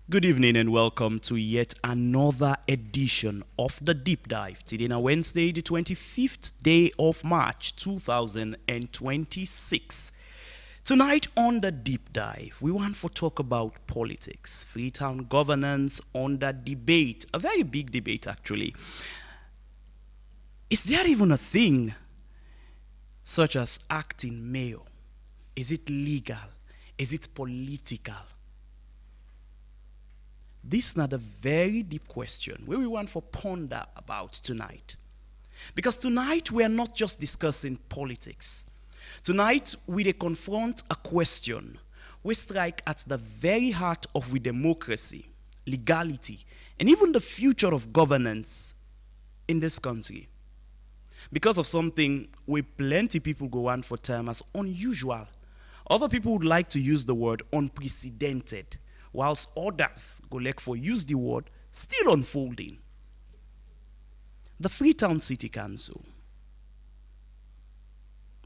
Good evening and welcome to yet another edition of the Deep Dive. Today, now Wednesday, the 25th day of March 2026. Tonight on the Deep Dive, we want to talk about politics, Freetown governance under debate, a very big debate actually. Is there even a thing such as acting mayor? Is it legal? Is it political? This is not a very deep question where we want to ponder about tonight. Because tonight we are not just discussing politics. Tonight we confront a question we strike at the very heart of we democracy, legality, and even the future of governance in this country. Because of something we plenty people go on for term as unusual. Other people would like to use the word unprecedented, whilst others go like for use the word still unfolding. The Freetown City Council,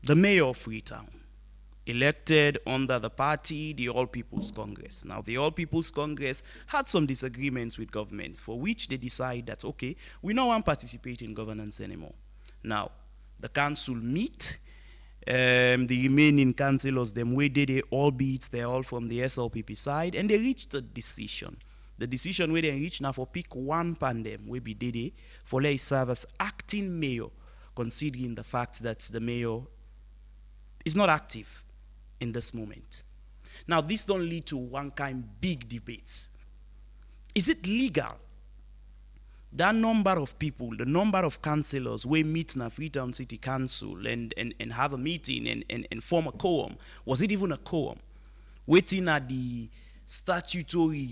the mayor of Freetown, elected under the party, the All People's Congress. Now, the All People's Congress had some disagreements with governments for which they decide that, okay, we don't want to participate in governance anymore. Now, the council meet. The remaining councillors, them where they albeit they're all from the SLPP side, and they reached a decision. The decision where they reach now for pick one pandem will be Dede for let serve as acting mayor, considering the fact that the mayor is not active in this moment. Now, this don't lead to one kind big debates. Is it legal? That number of people, the number of councillors we meet in a Freetown City Council and have a meeting and form a quorum, was it even a quorum? Waiting at the statutory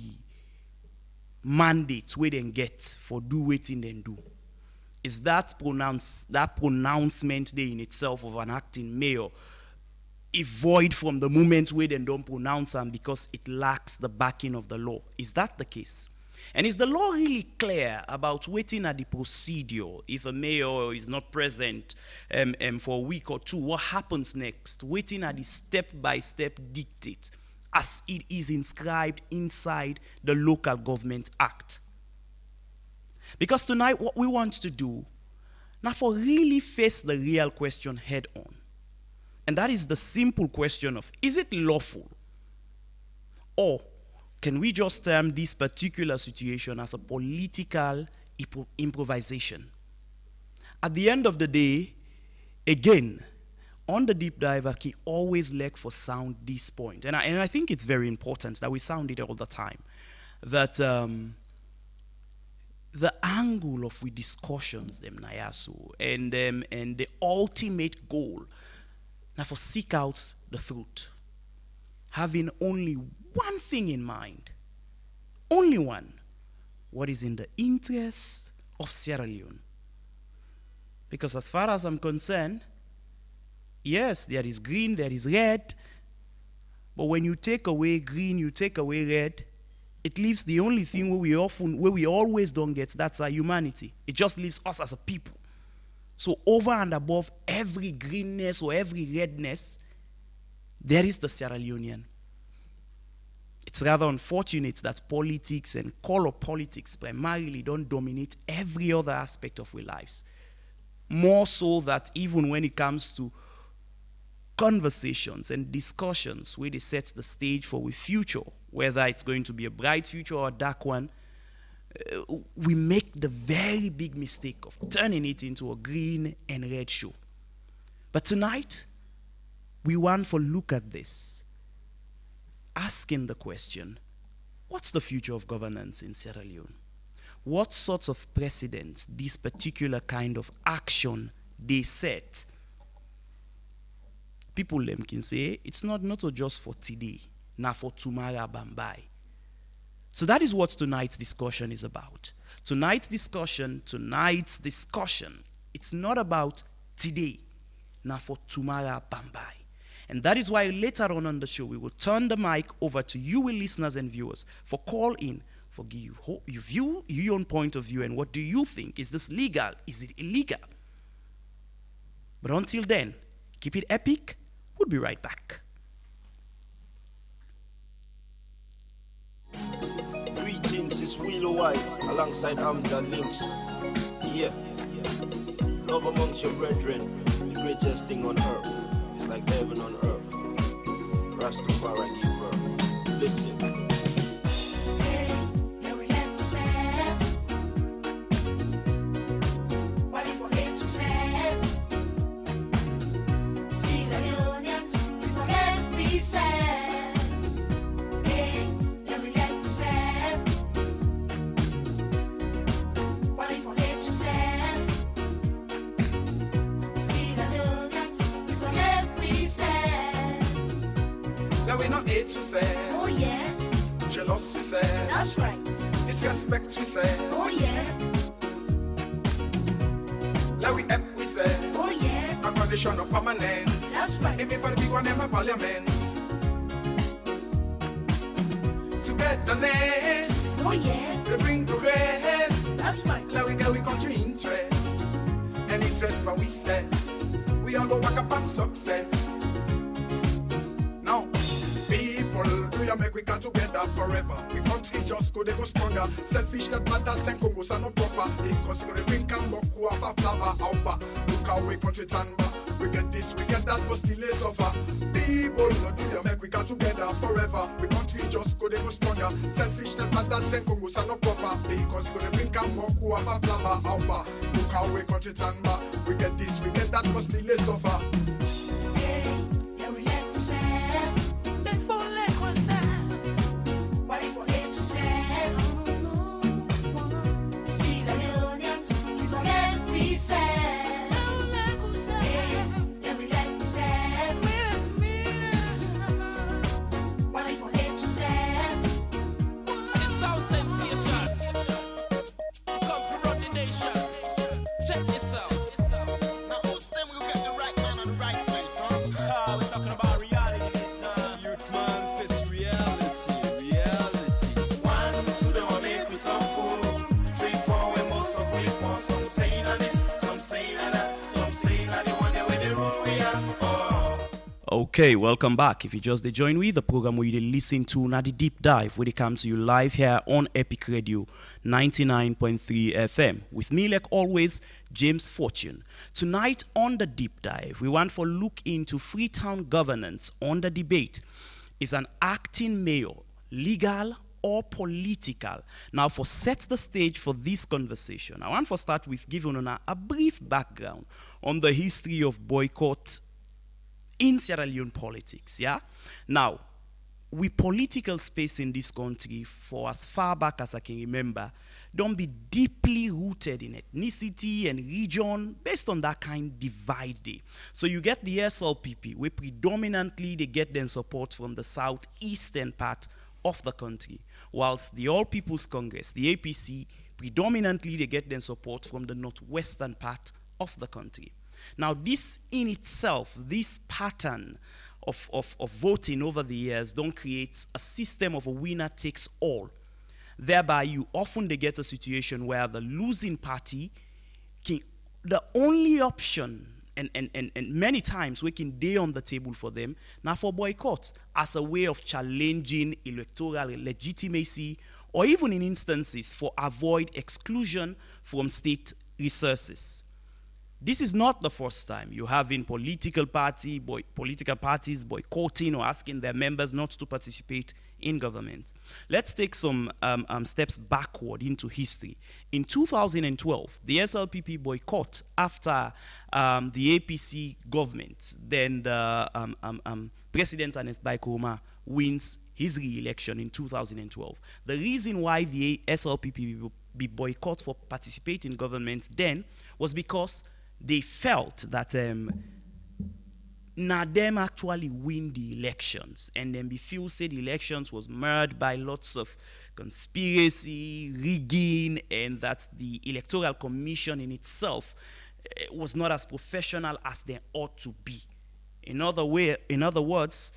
mandate we then get for do waiting then do. Is that pronouncement there in itself of an acting mayor a void from the moment we then don't pronounce them because it lacks the backing of the law? Is that the case? And is the law really clear about waiting at the procedure if a mayor is not present for a week or two? What happens next? Waiting at the step-by-step dictate as it is inscribed inside the Local Government Act. Because tonight what we want to do, now for really face the real question head on. And that is the simple question of, is it lawful? Or can we just term this particular situation as a political improvisation? At the end of the day, again, on the deep dive, I can always look for sound this point. And I think it's very important that we sound it all the time. That the angle of we discussions, them Nayasu, and the ultimate goal, now for seek out the truth. Having only one thing in mind, only one, what is in the interest of Sierra Leone. Because as far as I'm concerned, yes, there is green, there is red, but when you take away green, you take away red, it leaves the only thing where we always don't get, that's our humanity. It just leaves us as a people. So over and above every greenness or every redness, there is the Sierra Leonean. It's rather unfortunate that politics and color politics primarily don't dominate every other aspect of our lives. More so that even when it comes to conversations and discussions where they set the stage for our future, whether it's going to be a bright future or a dark one, we make the very big mistake of turning it into a green and red show. But tonight, we want to look at this, asking the question, what's the future of governance in Sierra Leone? What sorts of precedents this particular kind of action they set? People them can say, it's not just for today, not for tomorrow bambai. So that is what tonight's discussion is about. Tonight's discussion, it's not about today, not for tomorrow bambai. And that is why later on the show, we will turn the mic over to you listeners and viewers for call in, for give you your own point of view and what do you think? Is this legal? Is it illegal? But until then, keep it epic. We'll be right back. is Wheeler Wise alongside Hamza Links. Yeah. Love amongst your brethren, the greatest thing on earth. It's like heaven on earth. Rastafari give birth. Listen. We not hate you say, oh yeah, jealous you say, that's right, disrespect you say, oh yeah, let we help we say, oh yeah, no condition no permanent, that's right, even for the big one in my parliament. Togetherness, oh yeah, they bring progress, that's right, let we get we country interest, and interest when we say, we all go back up on success. Now, people, do you make we come together forever? We country just go, they go stronger. Selfish that bad that and Congos are not proper. Because we drink and book who have a flava out back. Look how we country turn back. We get this, we get that, but still they suffer. People, do you make we come together forever? We country just go, they go stronger. Selfish that bad that and Congos are not proper. Because we drink and book who have a flava out back. Look how we country turn back. We get this, we get that, but still they suffer. Okay, welcome back. If you just join with the program where you listen to now the deep dive where they come to you live here on Epic Radio 99.3 FM. With me, like always, James Fortune. Tonight on the deep dive, we want to look into Freetown governance on the debate. Is an acting mayor legal or political? Now, for set the stage for this conversation, I want to start with giving a brief background on the history of boycott in Sierra Leone politics, yeah? Now, we political space in this country, for as far back as I can remember, don't be deeply rooted in ethnicity and region based on that kind divide day. So you get the SLPP, where predominantly they get their support from the southeastern part of the country, whilst the All People's Congress, the APC, predominantly they get their support from the northwestern part of the country. Now, this in itself, this pattern of voting over the years don't create a system of a winner takes all. Thereby, you often get a situation where the losing party can, the only option, and many times we can day on the table for them, now for boycott as a way of challenging electoral legitimacy, or even in instances for avoid exclusion from state resources. This is not the first time you have in political parties boycotting or asking their members not to participate in government. Let's take some steps backward into history. In 2012, the SLPP boycott after the APC government, then the President Ernest Bai Koroma wins his re-election in 2012. The reason why the SLPP be boycott for participating in government then was because they felt that them actually win the elections, and then feel say the elections was marred by lots of conspiracy, rigging, and that the Electoral Commission in itself was not as professional as they ought to be. In other words,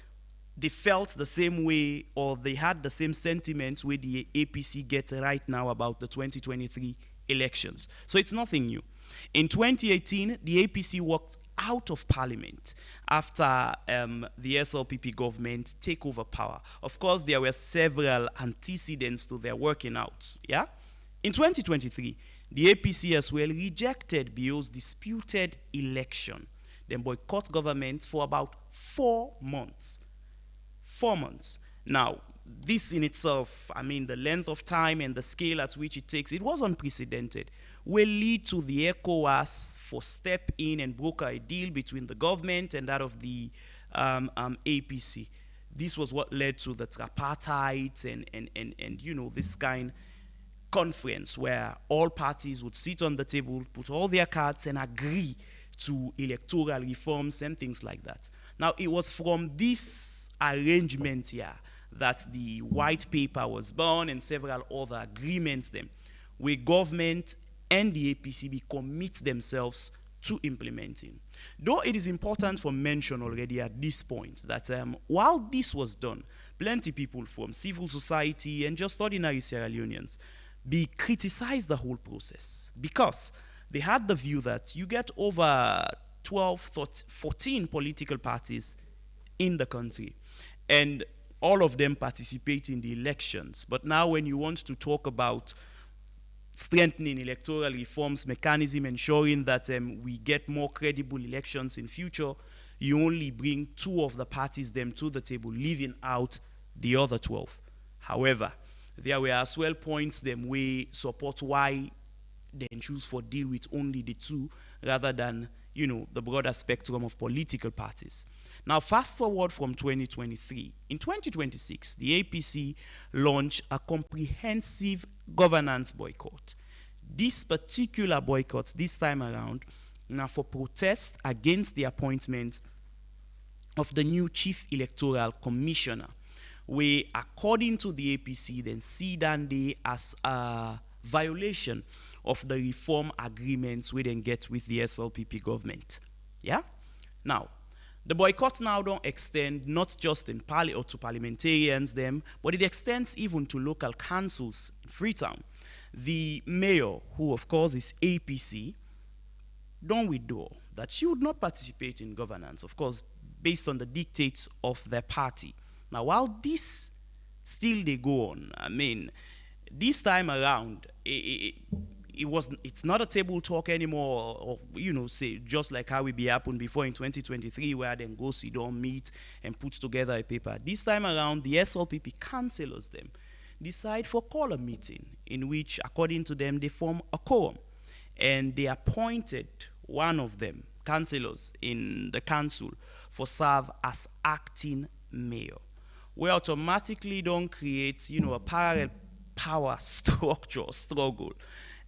they felt the same way, or they had the same sentiments where the APC gets right now about the 2023 elections. So it's nothing new. In 2018, the APC worked out of parliament after the SLPP government take over power. Of course, there were several antecedents to their working out. Yeah? In 2023, the APC as well rejected BO's disputed election. Then boycott government for about 4 months. 4 months. Now, this in itself, I mean, the length of time and the scale at which it takes, it was unprecedented, will lead to the ECOWAS for step in and broker a deal between the government and that of the APC. This was what led to the tripartite and you know, this kind conference where all parties would sit on the table, put all their cards and agree to electoral reforms and things like that. Now, it was from this arrangement here that the white paper was born and several other agreements them, where government and the APCB commit themselves to implementing. Though it is important for mention already at this point that while this was done, plenty people from civil society and just ordinary Sierra Leoneans criticized the whole process because they had the view that you get over 12, 14 political parties in the country, and all of them participate in the elections. But now when you want to talk about strengthening electoral reforms mechanism, ensuring that we get more credible elections in future, you only bring 2 of the parties them to the table, leaving out the other 12. However, there were as well points them we support why they choose for deal with only the 2 rather than, you know, the broader spectrum of political parties. Now, fast forward from 2023. In 2026, the APC launched a comprehensive governance boycott. This particular boycott, this time around, now for protest against the appointment of the new Chief Electoral Commissioner, where, according to the APC, then see Dande as a violation of the reform agreements we then get with the SLPP government. Yeah? Now, the boycott now don't extend not just in or to parliamentarians them, but it extends even to local councils in Freetown. The mayor, who of course is APC, don't withdraw that she would not participate in governance, of course, based on the dictates of their party. Now, while this still they go on, I mean, this time around, it's not a table talk anymore, or you know, say just like how it be happened before in 2023, where then go sit down, meet, and put together a paper. This time around, the SLPP councillors them decide for call a meeting in which, according to them, they form a quorum, and they appointed one of them, councillors in the council, for serve as acting mayor. We automatically don't create, you know, a parallel power structure or struggle.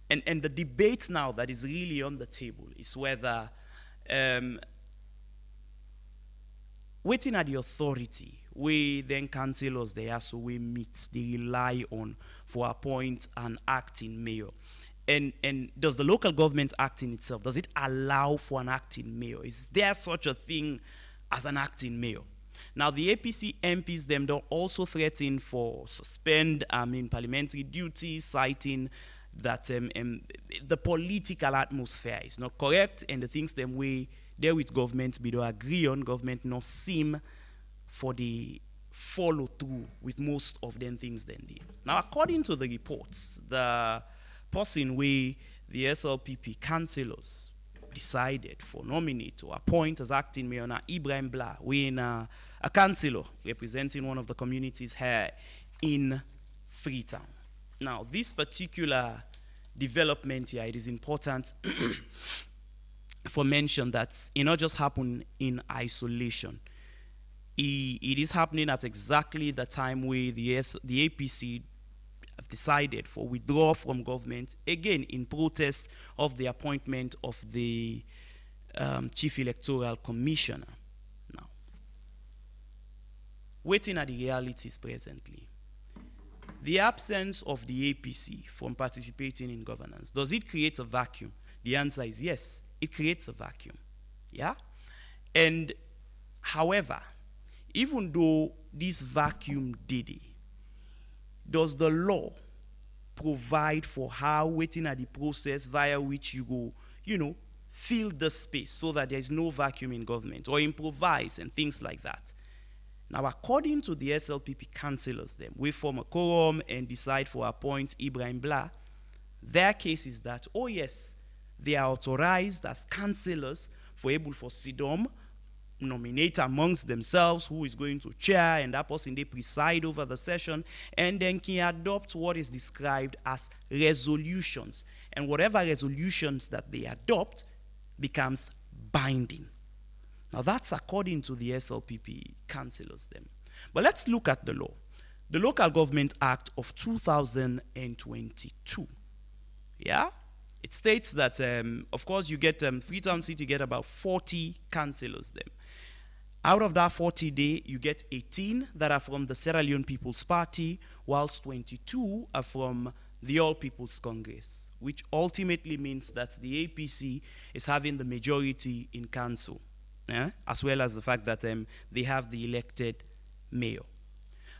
And the debate now that is really on the table is whether waiting at the authority, we then councillors there, so we meet, they rely on for appoint an acting mayor. And does the local government acting itself, does it allow for an acting mayor? Is there such a thing as an acting mayor? Now, the APC MPs them don't also threaten for suspend parliamentary duties, citing that the political atmosphere is not correct, and the things them way there with government we don't agree on, government not seem for the follow through with most of them things then did. Now, according to the reports, the person we the SLPP councillors decided for nominate or appoint as acting mayor na Ibrahim Blah, we in a councillor representing one of the communities here in Freetown. Now, this particular development here, it is important for mention that it not just happen in isolation. It is happening at exactly the time where the APC have decided for withdraw from government, again in protest of the appointment of the Chief Electoral Commissioner. Now, waiting at the realities presently, the absence of the APC from participating in governance, does it create a vacuum? The answer is yes, it creates a vacuum. Yeah? And however, even though this vacuum did it, does the law provide for how waiting at the process via which you go, you know, fill the space so that there is no vacuum in government, or improvise and things like that. Now, according to the SLPP councillors, them, we form a quorum and decide for appoint Ibrahim Blah. Their case is that, oh yes, they are authorized as councillors for able for SIDOM nominate amongst themselves who is going to chair, and that person they preside over the session, and then can adopt what is described as resolutions. And whatever resolutions that they adopt becomes binding. Now that's according to the SLPP councillors them. But let's look at the law. The Local Government Act of 2022. Yeah? It states that, of course, you get, Freetown City get about 40 councillors then. Out of that 40 you get 18 that are from the Sierra Leone People's Party, whilst 22 are from the All People's Congress, which ultimately means that the APC is having the majority in council, as well as the fact that they have the elected mayor.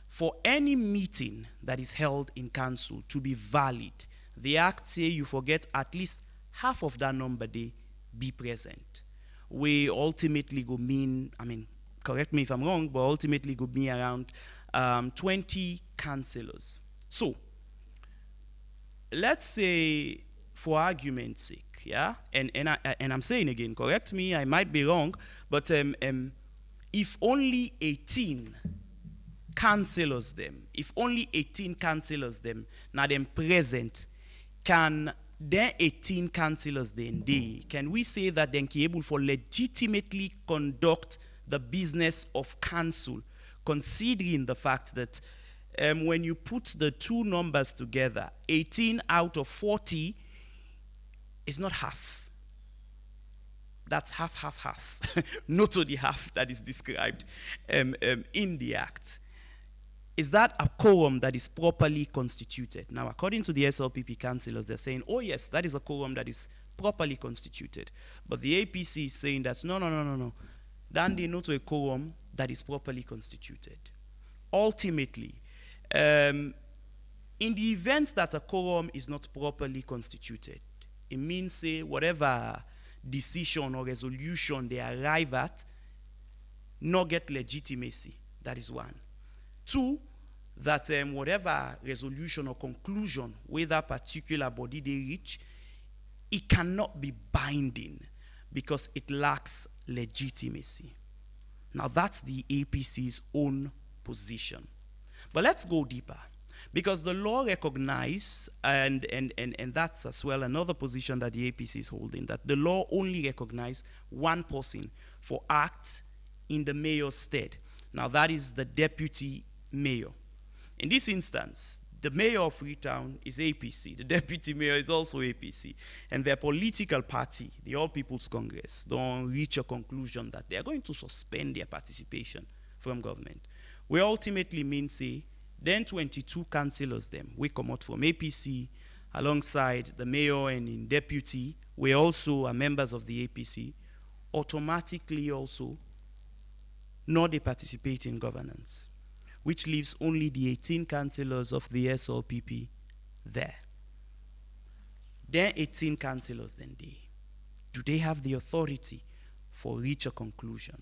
For any meeting that is held in council to be valid, the act say you forget at least half of that number they be present. We ultimately go mean, correct me if I'm wrong, but ultimately go be around 20 councillors. So, let's say, for argument's sake, yeah, and I'm saying again, correct me, I might be wrong, but if only 18 councillors them, now them present, can then 18 councillors then can we say that then be able for legitimately conduct the business of council, considering the fact that when you put the two numbers together, 18 out of 40 is not half. That's half. Not to the half that is described in the act. Is that a quorum that is properly constituted? Now, according to the SLPP councillors, they're saying, oh yes, that is a quorum that is properly constituted. But the APC is saying that, no. Then they not a quorum that is properly constituted. Ultimately, in the event that a quorum is not properly constituted, it means, say, whatever decision or resolution they arrive at, not get legitimacy. That is one. Two, that whatever resolution or conclusion with that particular body they reach, it cannot be binding because it lacks legitimacy. Now that's the APC's own position. But let's go deeper, because the law recognizes, and that's as well another position that the APC is holding, that the law only recognizes one person for acts in the mayor's stead. Now that is the deputy mayor. In this instance, the mayor of Freetown is APC. The deputy mayor is also APC. And their political party, the All People's Congress, don't reach a conclusion that they are going to suspend their participation from government. We ultimately mean, say, then 22 councillors them, we come out from APC alongside the mayor, and in deputy, we also are members of the APC, automatically also not they participate in governance, which leaves only the 18 councillors of the SLPP there. Then 18 councillors then do they have the authority for reach a conclusion?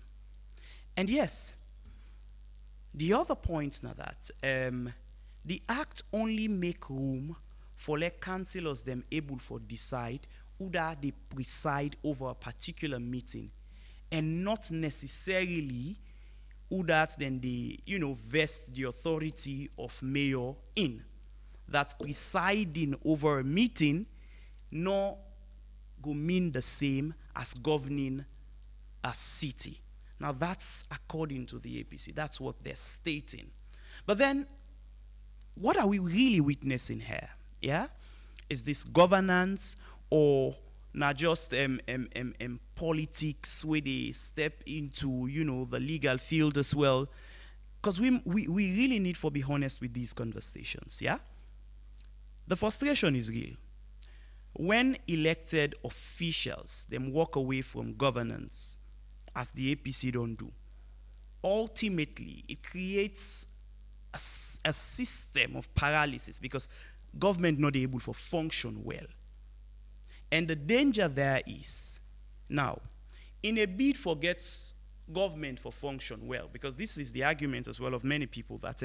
And yes, the other point now that the act only make room for let councillors them able for decide who that they preside over a particular meeting, and not necessarily who that then they, vest the authority of mayor in. That presiding over a meeting no go mean the same as governing a city. Now that's according to the APC. That's what they're stating. But then, what are we really witnessing here? Yeah? Is this governance, or not just politics where they step into, the legal field as well? Because we really need to be honest with these conversations, yeah? The frustration is real. When elected officials, them walk away from governance, as the APC don't do, ultimately it creates a system of paralysis, because government not able to function well. And the danger there is, Now, in a bid for get government for function well, because this is the argument as well of many people that,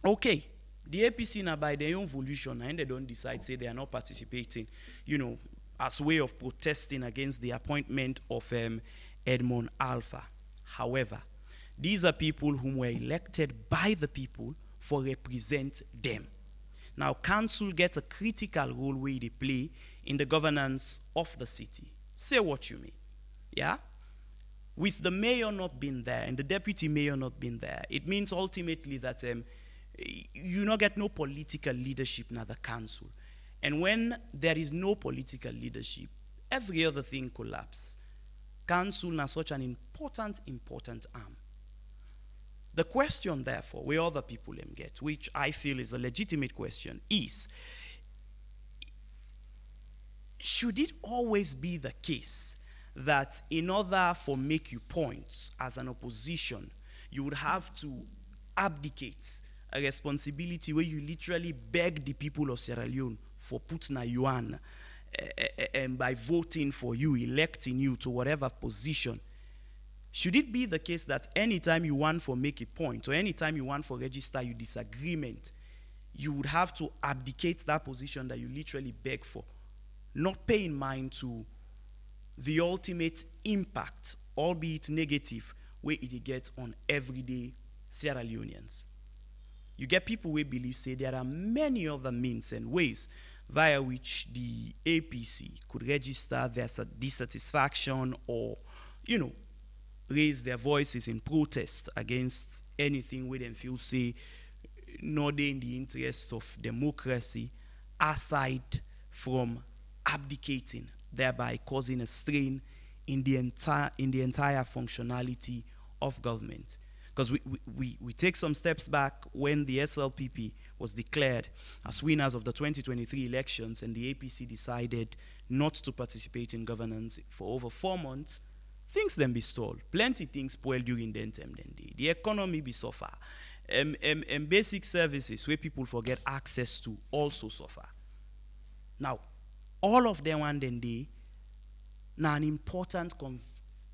okay, the APC now by their own volition and they don't decide, say they are not participating, as way of protesting against the appointment of Edmond Alpha. However, these are people whom were elected by the people for represent them. Now, council gets a critical role where they play in the governance of the city. Say what you mean, yeah? With the mayor not being there and the deputy mayor not being there, it means ultimately that you not get no political leadership in the council. And when there is no political leadership, every other thing collapses. Council is such an important arm. The question, therefore, where other people get, which I feel is a legitimate question, is, should it always be the case that in order for make you points as an opposition, you would have to abdicate a responsibility where you literally beg the people of Sierra Leone for putting a yuan and by voting for you, electing you to whatever position? Should it be the case that anytime you want for make a point or anytime you want for register your disagreement, you would have to abdicate that position that you literally beg for, not paying mind to the ultimate impact, albeit negative, where it gets on everyday Sierra Leoneans? You get people who believe, say, there are many other means and ways via which the APC could register their dissatisfaction or, raise their voices in protest against anything where they feel, say, not in the interest of democracy, aside from abdicating, thereby causing a strain in the entire functionality of government. Because we take some steps back when the SLPP was declared as winners of the 2023 elections and the APC decided not to participate in governance for over 4 months. Things then be stalled. Plenty things spoil during the time then day. The economy be suffer. And basic services where people forget access to also suffer. Now, all of them one then day, now an important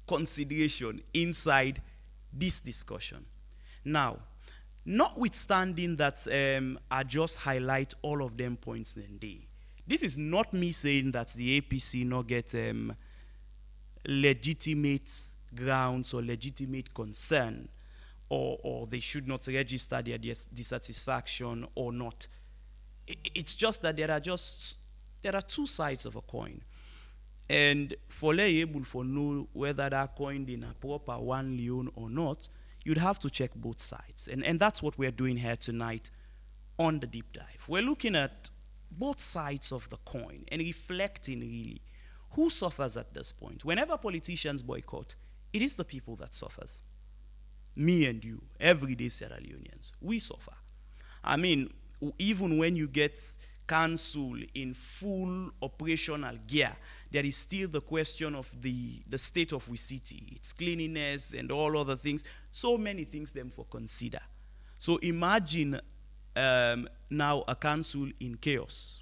consideration inside this discussion. Now, notwithstanding that I just highlight all of them points then day, this is not me saying that the APC not get legitimate grounds or legitimate concern or they should not register their dissatisfaction or not. It's just that there are two sides of a coin. And for able for know whether that coin in a proper 1 leon or not, you'd have to check both sides. And that's what we're doing here tonight on the deep dive. We're looking at both sides of the coin and reflecting really who suffers at this point. Whenever politicians boycott, it is the people that suffers. Me and you, everyday Sierra Leoneans, we suffer. I mean, even when you get council in full operational gear, there is still the question of the state of we city, its cleanliness and all other things. So many things them for consider. So imagine now a council in chaos,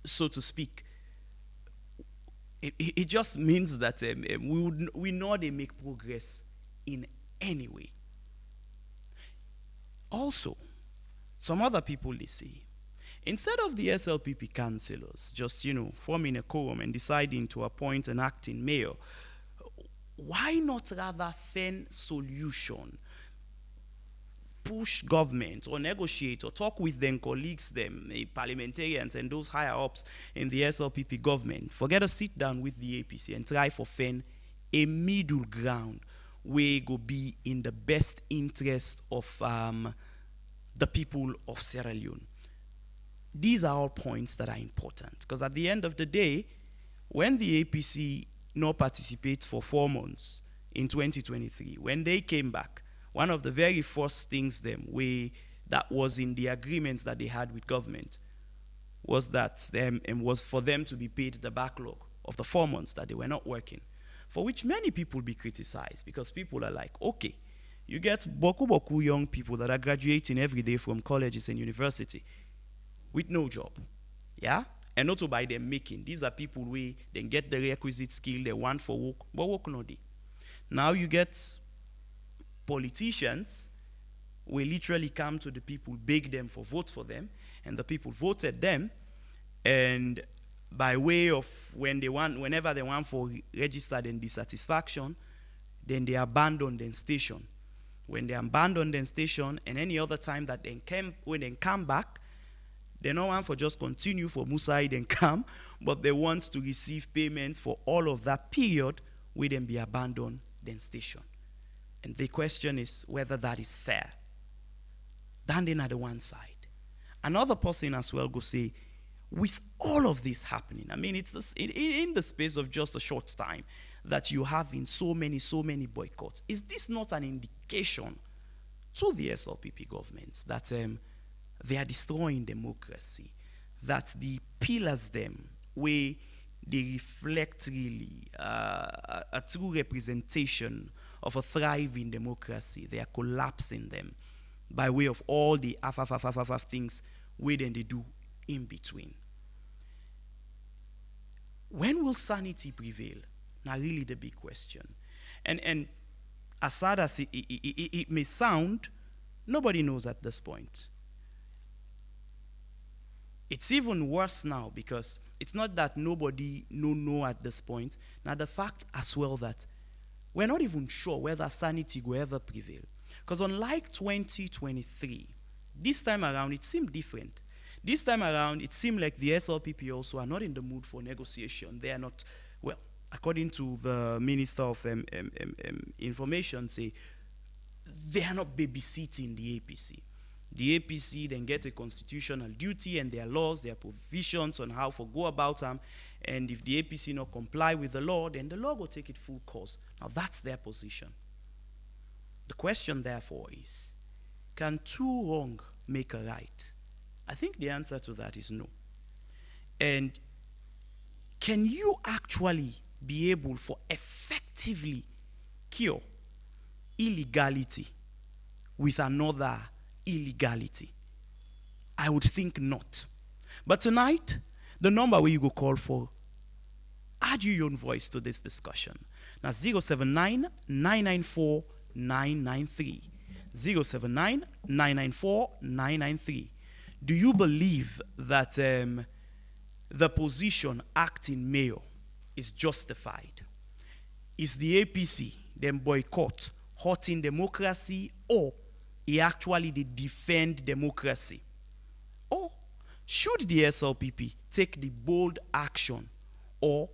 so to speak. It just means that we know they make progress in any way. Also, some other people, they say, instead of the SLPP councillors just, forming a quorum and deciding to appoint an acting mayor, why not rather find solution, push government or negotiate or talk with them colleagues, them parliamentarians and those higher ups in the SLPP government, forget to sit down with the APC and try for find a middle ground where go be in the best interest of the people of Sierra Leone. These are all points that are important because at the end of the day, when the APC not participate for 4 months in 2023, when they came back, one of the very first things that was in the agreements that they had with government was that was for them to be paid the backlog of the 4 months that they were not working, for which many people be criticized because people are like, okay, you get boku young people that are graduating every day from colleges and university with no job, yeah? And not by them making. These are people who then get the requisite skill they want for work, but work no day. Now you get politicians will literally come to the people, beg them for vote for them, and the people voted them, and by way of whenever they want for registered and dissatisfaction, then they abandon the station. When they abandon the station, and any other time that when they come back, they don't want for just continue for Musaid and come, but they want to receive payment for all of that period where then be abandoned the station. And the question is whether that is fair. Then at the one side. Another person as well go say, with all of this happening, I mean, it's in the space of just a short time that you have in so many boycotts. Is this not an indication to the SLPP governments that they are destroying democracy, that the pillars them where they reflect really a true representation of a thriving democracy, they are collapsing them by way of all the things where then they do in between? When will sanity prevail? Now really the big question. And as sad as it may sound, nobody knows at this point. It's even worse now because it's not that nobody know at this point. Now the fact as well that we're not even sure whether sanity will ever prevail. Because unlike 2023, this time around it seemed different. This time around it seemed like the SLPP also are not in the mood for negotiation. They are not, well, according to the Minister of Information, say they are not babysitting the APC. The APC then get a constitutional duty and their laws, their provisions on how to go about them. And if the APC not comply with the law, then the law will take it full course. Now that's their position. The question therefore is, can two wrong make a right? I think the answer to that is no. And can you actually be able for effectively cure illegality with another illegality? I would think not. But tonight, the number where you go call for, add your own voice to this discussion. Now 079 994 993. 079 994 993. Do you believe that the position acting mayor is justified? Is the APC then boycott hurting democracy, or he actually they defend democracy? Or should the SLPP take the bold action or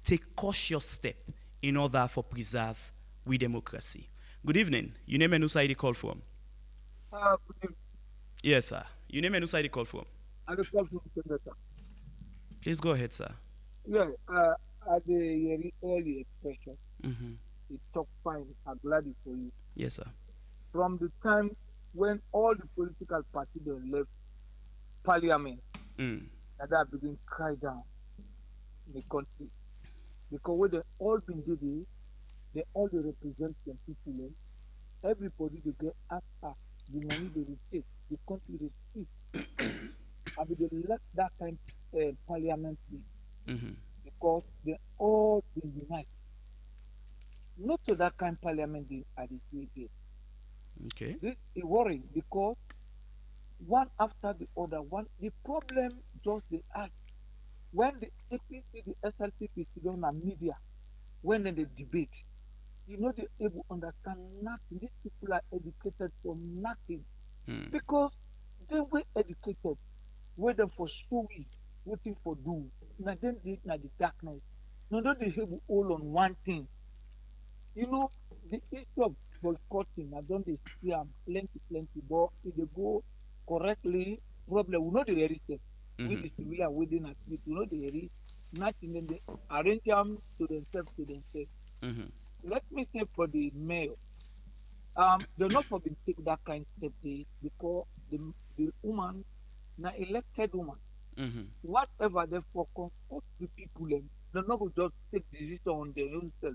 take cautious step in order for preserve we democracy? Good evening. You name and who side you call from? Good evening. Yes, sir. You name and who side you call from? I call from Senator. Please go ahead, sir. Yeah, at the early expression, it talk fine. I'm glad for you. Yes, sir. From the time when all the political parties left parliament, that begin cry down in the country. Because when they all been did, they all represent them people. Everybody they get after the money they take, the country they speak. I mean, they left that kind parliament because they all been united. Not to that kind parliament they are the Okay. This is worrying because one after the other, the problem just they ask when the APC, the SLPP sit down on media, when they debate, you know they able to understand nothing. These people are educated for nothing. Because they were educated, whether for showing, waiting for do. Now then they na the darkness. Now don't they have all on one thing. You know, the issue of boycotting, I don't they see plenty, but if they go correctly, problem will not be very safe. We the civilian within a street, will not be very nothing, then they arrange them to themselves. Let me say for the mayor, they're not for to take that kind of step because the woman, now elected woman, whatever they for comfort the people, they're not going to just take decision on their own self.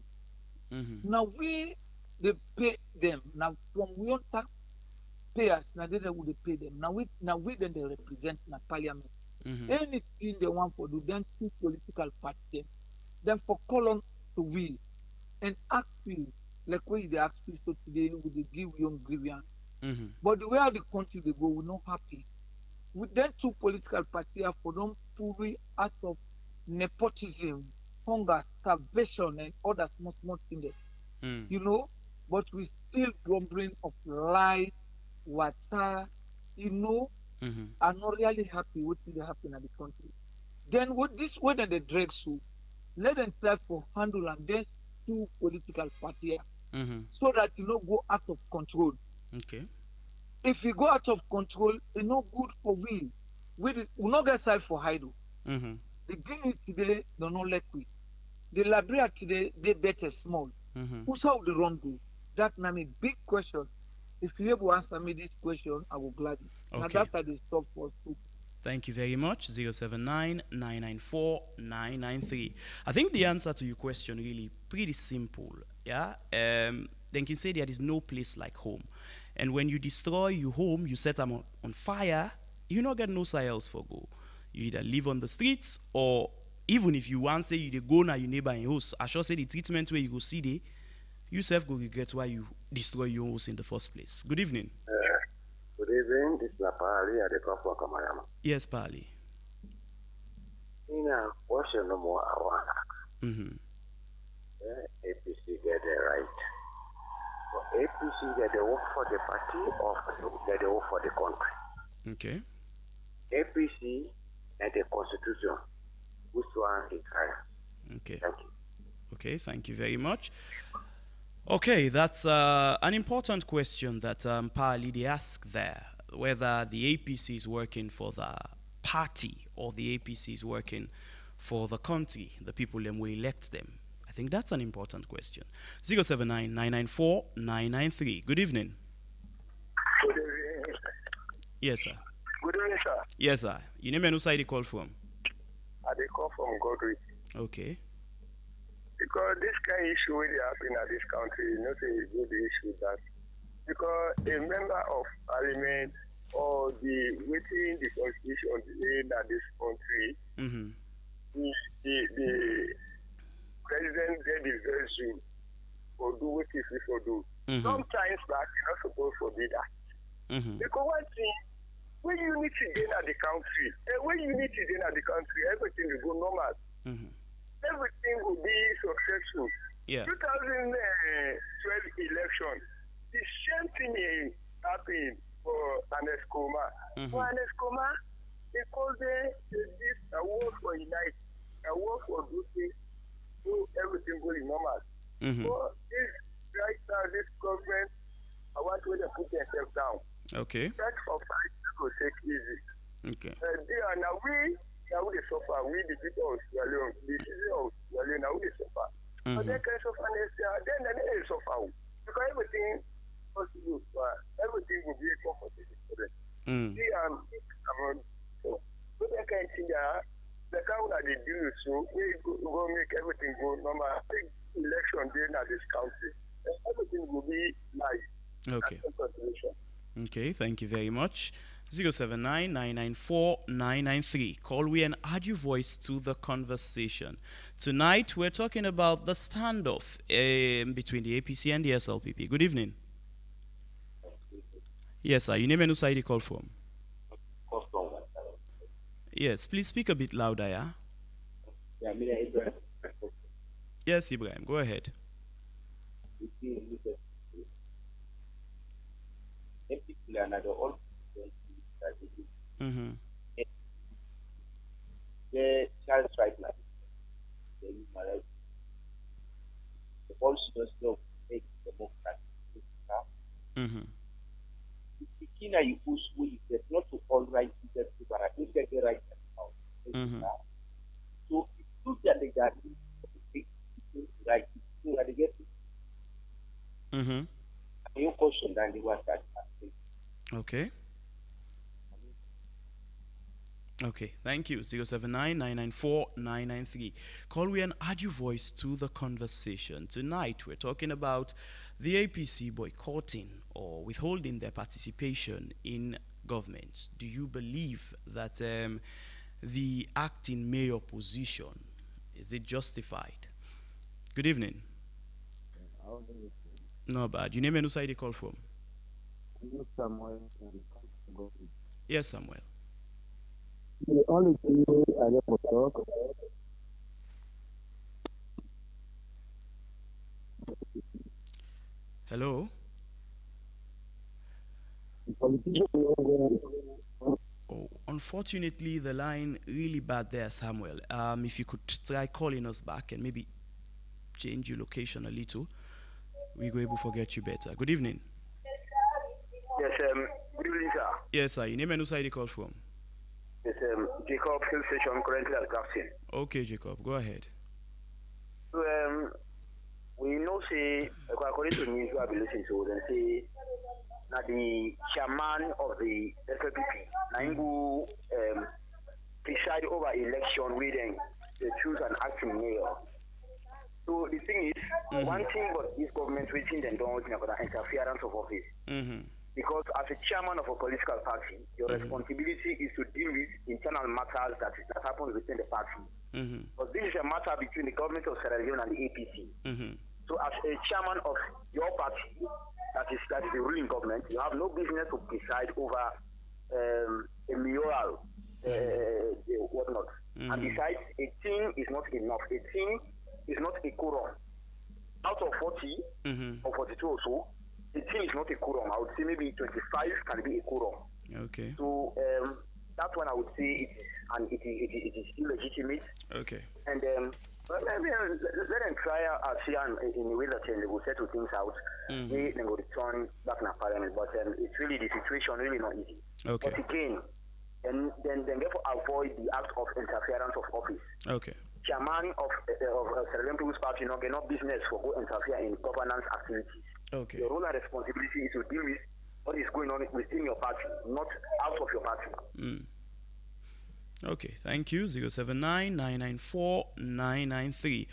Now we they pay them now from we own tax payers. Now they would pay them. Now we then they represent the parliament. Anything they want for do, then two political parties, then for call on to will and ask you, like when they ask you so today, we dey give young grievance. But the way how the country they go, we're not happy. With then two political parties are for them purely out of nepotism, hunger, starvation, and other small things. You know, but we still grumbling of life, water, you know, are not really happy with what happen in the country. Then what this way that they drag so, let them try for handle and then two political parties so that you know go out of control. Okay. If you go out of control, it's not good for we. We will not get side for idle. The Guinea today do not like we. The Liberia today they better small. Who's how the wrong go? That na me big question. If you able answer me this question, I will gladly. Now Okay. that I dey stop for two. Thank you very much. 079 I think the answer to your question really pretty simple. Yeah. Then can say there is no place like home. And when you destroy your home, you set them on fire, you not get no side else for go. You either live on the streets or even if you want say you dey go na your neighbor in house, I sure say the treatment where you go see there, you self go regret why you destroy your house in the first place. Good evening. Good evening, this is Napali at the Cough of Kamayama. Yes, Pali. Ina, what's your number? Mm-hmm. APC get it right. So APC get the work for the party or get the work for the country? Okay. APC and the constitution. Which one is higher? Okay. Thank you. Okay, thank you very much. Okay, that's an important question that Pali they ask there, whether the APC is working for the party or the APC is working for the country, the people them will elect them. I think that's an important question. 079 Good evening. Good evening. Yes, sir. Good evening, sir. Yes, sir. You name and who side you call from? I call from Godric. Okay. Because this kind of issue really happen at this country, not a good issue that because a member of parliament or the within the constitution in this country, the president get the virtue for do what he for do. Sometimes back you're not supposed to be that. Because one thing, when unity in at the country, everything will go normal. Everything will be successful. Yeah. 2012 election, the same thing happened for Anescoma. For Anescoma, they called this award for Unite, award for good things, so everything going normal. So this right now, this government, I want to put themselves down. Okay. That's for fight to take easy. Okay. Now we suffer. We the people of Sierra Leone, the citizens of Sierra Leone, now we suffer. But they can suffer next year, then they suffer. Because everything possible, everything will be comfortable for them. So they can see that the kind that they do so, we go make everything go normal. Take election during this country, everything will be nice. Okay. Okay, thank you very much. 079 Call we and add your voice to the conversation. Tonight we're talking about the standoff between the APC and the SLPP. Good evening. Yes, sir. Your name and who side you call from? Yes, please speak a bit louder, yeah? Yes, Ibrahim, go ahead. The child's right now, the human rights, the consciousness of make democracy. The key you push with it, not to all rights, just to get the right now. So if you get the guy, right, you got to get it. Your question, then the one that. Okay. Okay, thank you. 079 Call we and add your voice to the conversation. Tonight we're talking about the APC boycotting or withholding their participation in government. Do you believe that the acting mayor position? Is it justified? Good evening. No bad. You name and who side you call from? Yes, Samuel. The only thing I never talk, Hello. the politician Oh, unfortunately, the line really bad there, Samuel. If you could try calling us back and maybe change your location a little, we go able to get you better. Good evening. Yes, good evening, sir. Yes, sir. Your name and who side you call from? Yes, Jacob Hill Station, currently at Grafton. Okay, Jacob, go ahead. So, we know, say, according to news we have been listening to, then say, that the chairman of the FLPP, Naingu, preside over election where then they choose an acting mayor. So the thing is, one thing about this government waiting and don't about the interference of office. Because as a chairman of a political party, your responsibility is to deal with internal matters that happen within the party. But this is a matter between the government of Sierra Leone and the APC. So as a chairman of your party, that is the ruling government, you have no business to preside over a mayoral whatnot. And besides, a team is not enough. A team is not a quorum. Out of 40 or 42 or so, the team is not a quorum. I would say maybe 25 can be a quorum. Okay. So that one I would say it is illegitimate. Okay. And let them try in a way that they will settle things out. They will return back in parliament. But it's really the situation really not easy. Okay. But again, then therefore avoid the act of interference of office. Okay. Chairman of Sierra Leone People's Party not get no business for go interfere in governance activities. Okay. Your role and responsibility is to deal with what is going on within your party, not out of your party. Okay, thank you. 079-994-993.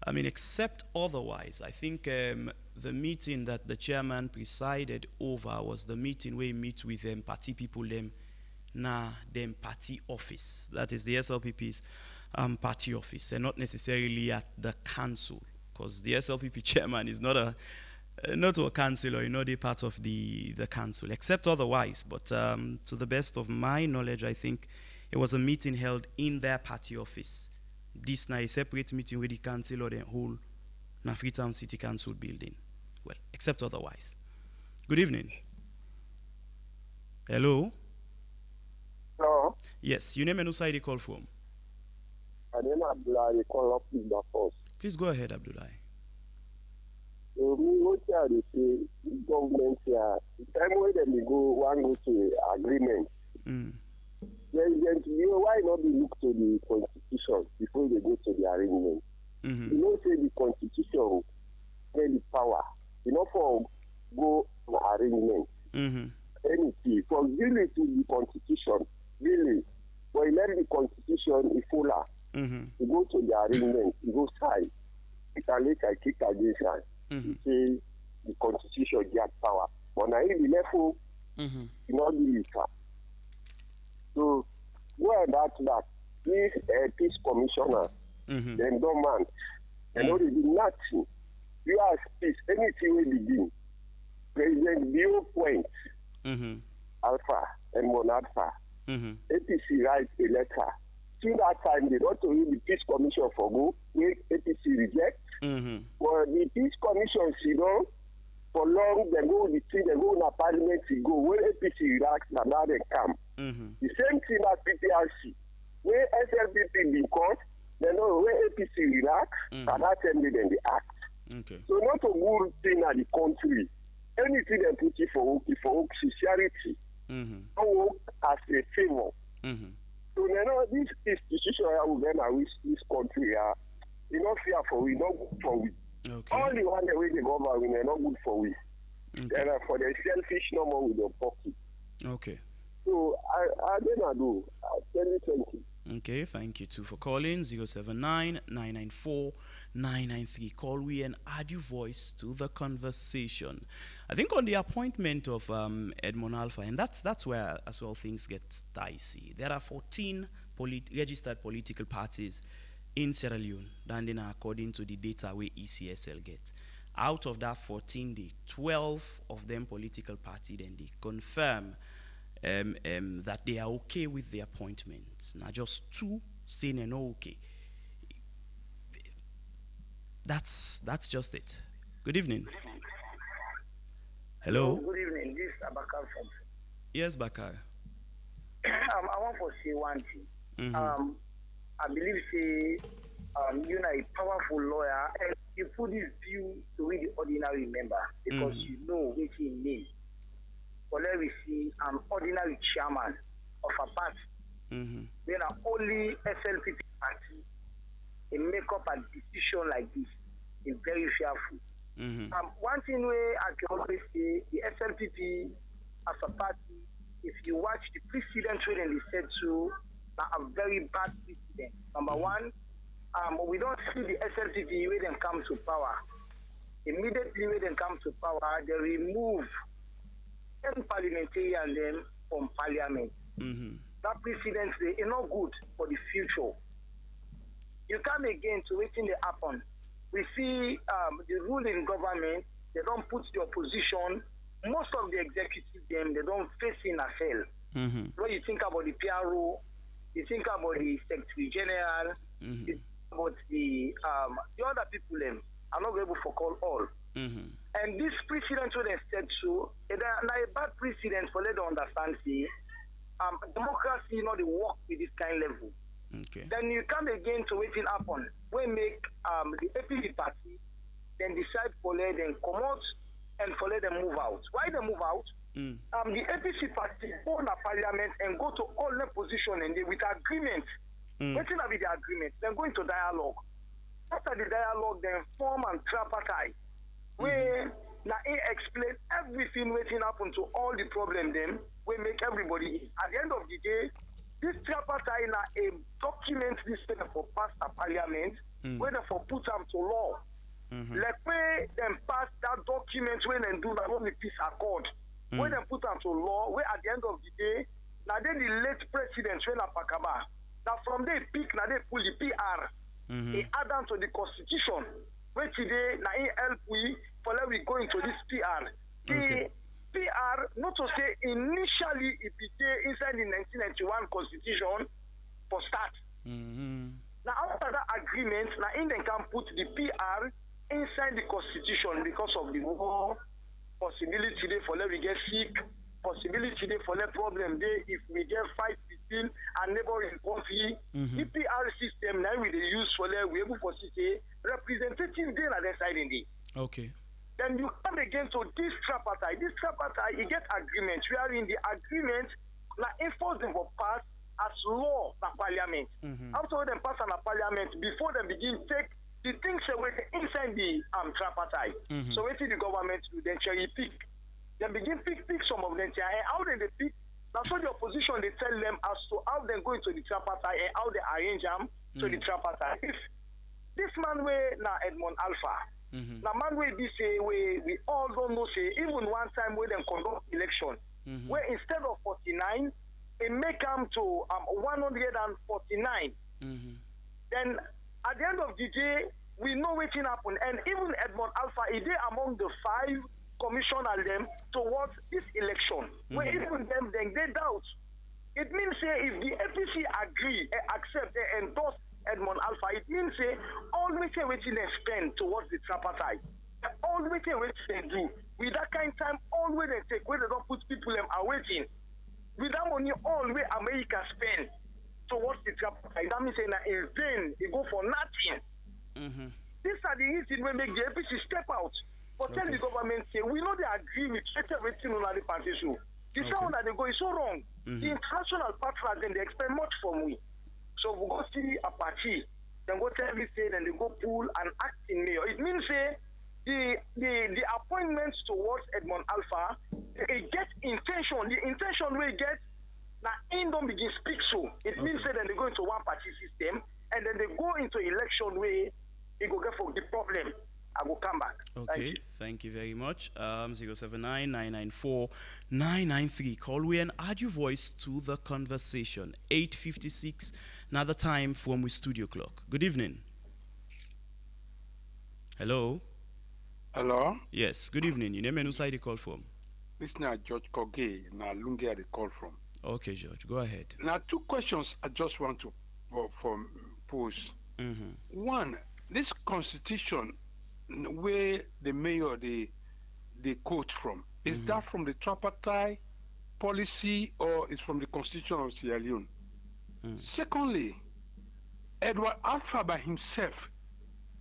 I mean, except otherwise, I think the meeting that the chairman presided over was the meeting where he meet with party people them party office. That is the SLPP's party office, and not necessarily at the council, because the SLPP chairman is not a council, or not a part of the council, except otherwise. But to the best of my knowledge, I think it was a meeting held in their party office. This now a separate meeting with the council or the whole Freetown City Council building. Well, except otherwise. Good evening. Hello. Hello. Yes, your name and who side you call from? My name is Abdullah. Call up with the force. Please go ahead, Abdullah. So we go to the government here. The time when they go to agreement. Why not be look to the constitution before they go to the arrangement? You know, say the constitution get the power. You know, for go to arrangement. Anything from really to the constitution, really. When let the constitution is fuller, you go to the arrangement, you go side. It can make a kick against us. Say the constitution get power. But now in the level, you know the so where that this peace commissioner, then don't man, and already nothing. You ask peace, anything will begin. President Bio Point, Alpha and Mon Alpha, APC write a letter. To that time, they don't read the peace commission for go, make APC reject. But the peace commission, for long, they go with the thing, they go in a parliament, they go, when APC relax, and now they come. The same thing as PPRC. When SLPP be caught, they know when APC relax, and that time they then they act. Okay. So not a good thing at the country. Anything they put it for sincerity. Don't work as a favor. So this institution will then wish this country not fear for we, not good for we. Okay. All the one the way they go about we are not good for we. Okay. And for the selfish no more with your pocket. Okay. So I then do. Tell you thank you. Okay, thank you too for calling. 079-994-993. Call we and add your voice to the conversation. I think on the appointment of Edmond Alpha, and that's where as well things get dicey. There are 14 registered political parties in Sierra Leone than then according to the data where ECSL gets. Out of that 14, 12 of them political party then they confirm that they are okay with the appointments. Now just 2 saying they're not okay. That's just it. Good evening. Hello. Good evening. This is Abakar from. Yes, Bakar. I want to say one thing. Mm-hmm. I believe you know a powerful lawyer and you put this view to read the ordinary member because you know what he means. But let me see an ordinary chairman of a party. Then only SLPP party a make up a decision like this is very fearful. One thing where I can always say the SLPP as a party, if you watch the precedent where they said to a very bad precedent. Number one, we don't see the SLPP when they come to power. Immediately when they come to power, they remove 10 parliamentarians them from parliament. That precedent is not good for the future. You come again to waiting to happen. We see the ruling government, they don't put the opposition. Most of the executive them, they don't face in a cell. When you think about the PRO, you think about the Secretary General, you think about the other people them are not able to call all. And this precedent what they said so, it's a bad precedent for them to understand see democracy not the work with this kind of level. Then you come again to waiting happen. We make the APC party then decide for let them come out and for let them move out. Why they move out? The APC party go to parliament and go to all the position and they with agreement. Waiting with the agreement, then go into dialogue. After the dialogue, then form and tripartite. Where now explain everything waiting happen to all the problem them. We make everybody. At the end of the day, this tripartite now a document this thing for pass a parliament, where they for put them to law. Like where them pass that document when they do that only peace accord. When they put them to law, where at the end of the day, now then the late president when Pakaba. Now from there pick now they pull the PR. They add on to the constitution. Where today now he help we for let we go into this PR. The PR, not to say initially it became inside the 1991 constitution for start. Now after that agreement, now in they can put the PR inside the constitution because of the war, possibility there for let we get sick, possibility there for let problem there if we get fight between a neighboring country. The PR system now we they use for let we able to see representative there at the side in the. Then you come again to this tripartite. This tripartite, you get agreement. We are in the agreement, now enforce them for pass as law in parliament. After them pass on a parliament, before they begin take the things away inside the tripartite. So wait till the government do then cherry pick. Then begin pick some of them. And how they pick? That's what the opposition they tell them as to how they go into the tripartite and how they arrange them to the tripartite. If this man way now Edmond Alpha. Now man will be say we all don't know say even one time when them conduct election where instead of 49 it may come to 149 then at the end of the day we know what happen and even Edmond Alpha is there among the 5 commissioners them towards this election where even them then they doubt. It means say if the APC agree accept endorse Edmond Alpha, it means say all we can wait they spend towards the tripartite. All we can wait they do with that kind of time, all we they take where they don't put people them are waiting. With that money, all we America spend towards the tripartite. That means say now in vain, it go for nothing. These are the reasons we make the APC step out. But tell the government say we know they agree with everything on the party show. The sound that they go is so wrong. The international partners then they expect much from we. So we go see a party, then go tell me say, then they go pull an acting mayor. It means say the appointments towards Edmond Alpha, they get intention. The intention we get now in don't begin speak so. It means say then they go into one party system and then they go into election where they go get for the problem. I will come back. Okay, thank you very much. 079-994-993. Call we and add your voice to the conversation. 8:56, another time from we studio clock. Good evening. Hello? Hello? Yes, good evening. Your name and who side you call from? This is George Koge, na Lungi I call from. Okay, George, go ahead. Now, two questions I just want to pose. One, this constitution where the mayor they quote from, is that from the tripartite policy or is from the constitution of Sierra Leone? Secondly, Edward Alpha by himself,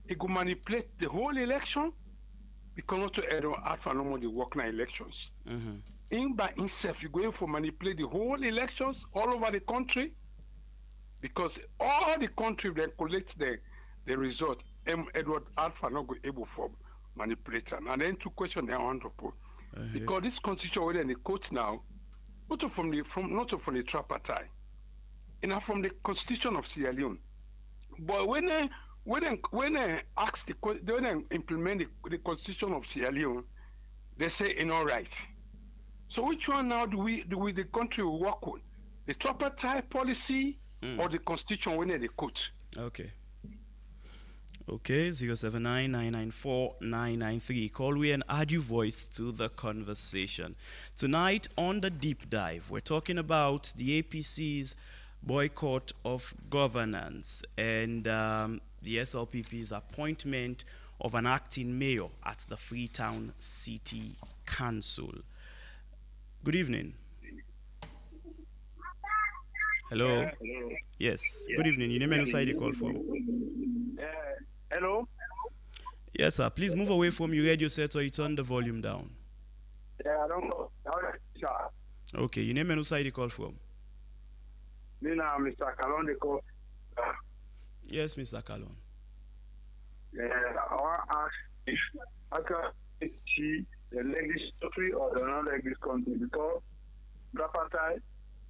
he could manipulate the whole election because not to Edward Alpha no more the work na elections. In by himself, you're going for manipulate the whole elections all over the country because all the country then collect the result. Edward Alpha not go able for manipulation. And then two questions I want to put. Because this constitution where they quote now, not from the tripartite, and from the constitution of Sierra Leone. But when they ask when they implement the constitution of Sierra Leone, they say it's all right. So which one now do the country will work with? The tripartite policy or the constitution when they quote? Okay. Okay, 079-994-993. Call we and add your voice to the conversation. Tonight on the deep dive, we're talking about the APC's boycott of governance and the SLPP's appointment of an acting mayor at the Freetown City Council. Good evening. Hello. Hello. Yes. Good evening. Your name and side you call from? Hello. Yes, sir. Please move away from your radio set or you turn the volume down. Yeah, I don't know. Okay. Your name and side you call from? Me now, Mr. Kalon, they call. Yes, Mr. Kalon. Yeah, I want to ask if I can see the legislature or the non-legislative country because tripartite,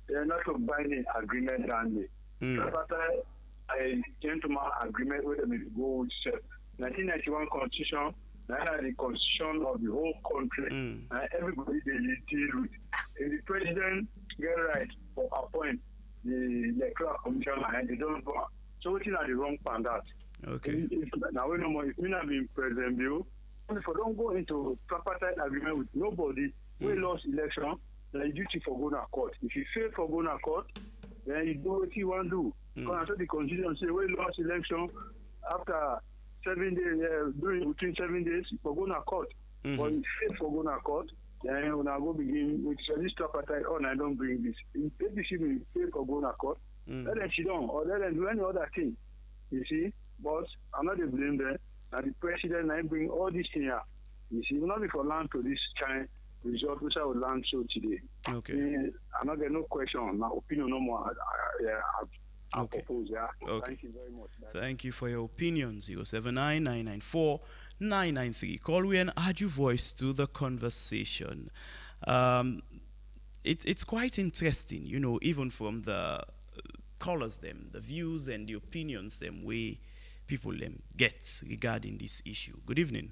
they're not a binding agreement only. Tripartite, a gentleman agreement with them to go with 1991 constitution, now the constitution of the whole country, and everybody they deal with. If the president get right for appoint the electoral commission and they don't go, so which is the wrong plan that. Okay. Now we no more. If we not being president bill, if we don't go into tripartite agreement with nobody, we lost election. Then duty for going to court. If you fail for going to court, then you do what you want to do. Because after the constitution say we lost election after 7 days, between 7 days for going to court. But if you fail for going to court, then when I go begin with this tripartite, oh, I don't bring this. If ABC will fail for going to court, let them sit down or let them do any other thing. You see, but I'm not to blame them. And the president I bring all these things here. You see, will not be for land to this China result which I will land show today. Okay. I'm not getting no question. My opinion no more. I propose, yeah. Okay. Thank you very much. Thank you for your opinion. 079-994-993. Call we and add your voice to the conversation. It's quite interesting, you know, even from the callers them, the views and the opinions them way people them get regarding this issue. Good evening.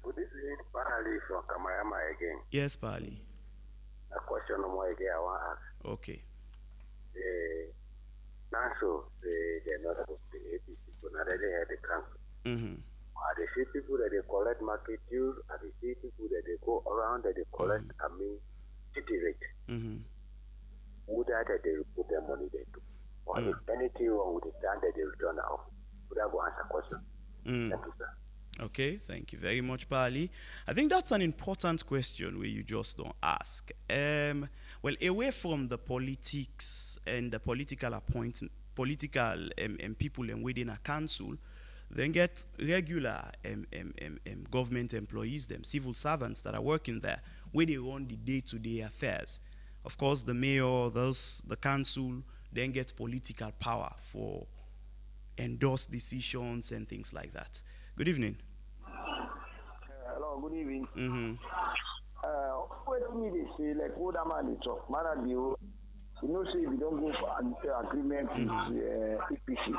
Good evening, Pali from Kamayama again. Yes, Pali. A question more again I want to ask. Okay. Council, they're not of the APC, but now they had the council. Are they see people that they collect market dues? Are they see people that they go around that they collect, city rate? Would that they put their money there too? Or if anything wrong with the time that they return off? Would I go answer question? Thank you, sir. Okay, thank you very much, Pali. I think that's an important question where you just don't ask. Well, away from the politics and the political appointment, people within a council, then get regular government employees, them civil servants that are working there, where they run the day-to-day affairs. Of course, the mayor, the council, then get political power for endorse decisions and things like that. Good evening. Hello, good evening. What do you say, like, what am I talk? You know, say if you don't go for an agreement with EPC,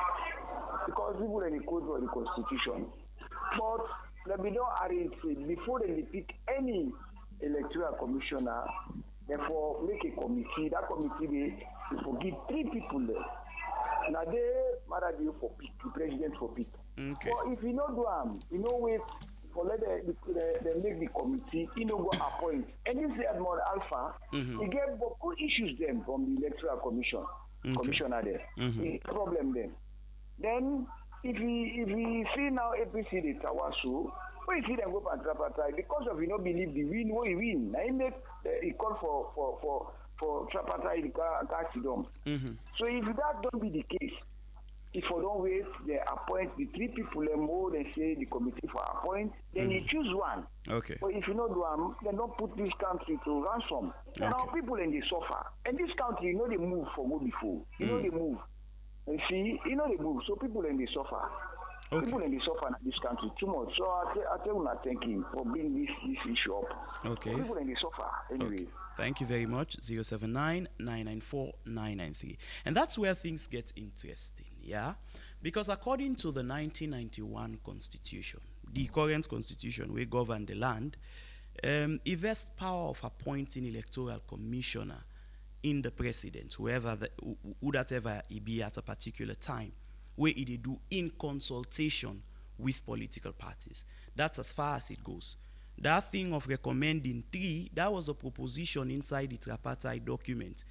because people in the code or the constitution, But let me know arrange before they pick any electoral commissioner, therefore make a committee. That committee they forgive 3 people there. Now they matter you for pick, the president for pick. Okay. But if you not do wait for let they make the committee, go appoint. And this Edmond Alpha, he get who issues them from the electoral commissioner there. It's a problem then. Then if we see now APC the Tawasu, we see them go for tripartite because of believe the win what he win. Now he make he call for tripartite Kasidom. So if that don't be the case, if we don't wait, they appoint the 3 people and more than say the committee for appoint, then you choose one. Okay. But if you not do them, then don't put this country to ransom. Okay. Now people in the suffer. And this country, they move for more before. They move. And see, they move. So people in the suffer. Okay. People in the suffer in this country too much. So I tell you not thanking for bringing this issue up. Okay. People in the suffer anyway. Okay. Thank you very much. 079-994-993. And that's where things get interesting, yeah? Because according to the 1991 Constitution, the current Constitution we govern the land, it vests power of appointing electoral commissioner in the president, who that ever he be at a particular time, where it do in consultation with political parties. That's as far as it goes. That thing of recommending 3, that was a proposition inside the tripartite document,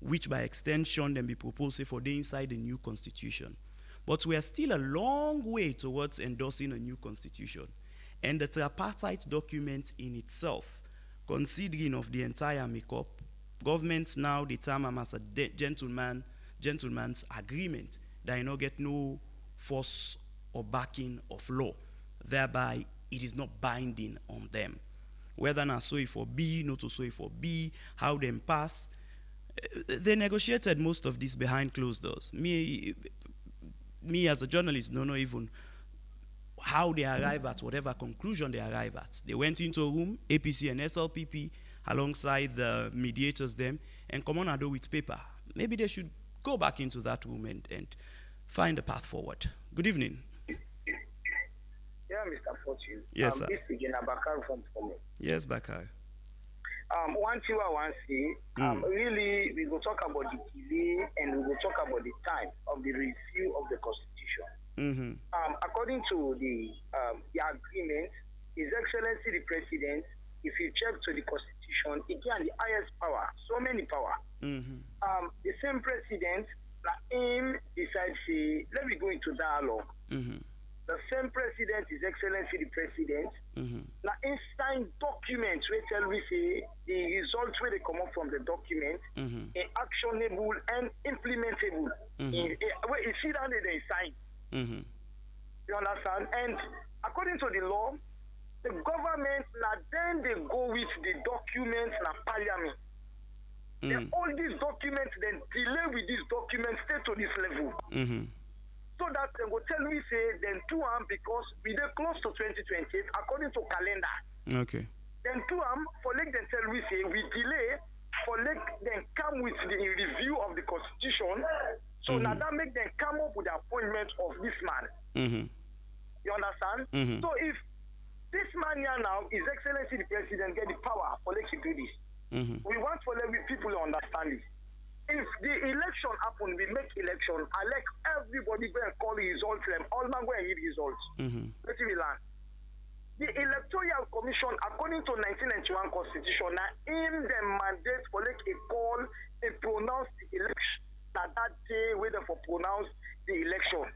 which by extension then be proposed for the inside the new constitution. But we are still a long way towards endorsing a new constitution. And the tripartite document in itself, considering of the entire makeup, governments now determine as a gentleman's agreement that you get no force or backing of law, thereby it is not binding on them. Whether not so for B, not so for B, how them pass. They negotiated most of this behind closed doors. Me as a journalist don't know even how they arrive at whatever conclusion they arrive at. They went into a room, APC and SLPP, alongside the mediators them, and come on and do with paper. Maybe they should go back into that room and find a path forward. Good evening. Yeah, Mr. Fortune. Yes, sir. This is Bakar from Fome. Yes, Bakar. One thing I want to say, really, we will talk about the delay and we will talk about the time of the review of the Constitution. According to the agreement, His Excellency the President, if you check to the Constitution, it can the highest power, so many power. The same President, him decides, let me go into dialogue. The same president, His Excellency the President, now sign documents where tell we say the results where they come up from the document are actionable and implementable. Where you see that they sign. You understand? And according to the law, the government now then they go with the documents na parliament. Then all these documents then delay with these documents stay to this level. So that they will tell me say then 2 because we are close to 2028 according to calendar. Okay. Then 2 for like then tell me say we delay for like then come with the review of the Constitution. So now that make them come up with the appointment of this man. You understand? So if this man here now, His Excellency the President, get the power for like to do this. We want for let people understand this. If the election happen, we make election, I let everybody go and call the results, all man go and give results. Let's see, the Electoral Commission, according to 1991 Constitution, now in the mandate for like a call and pronounce the election that day where they for pronounce the election.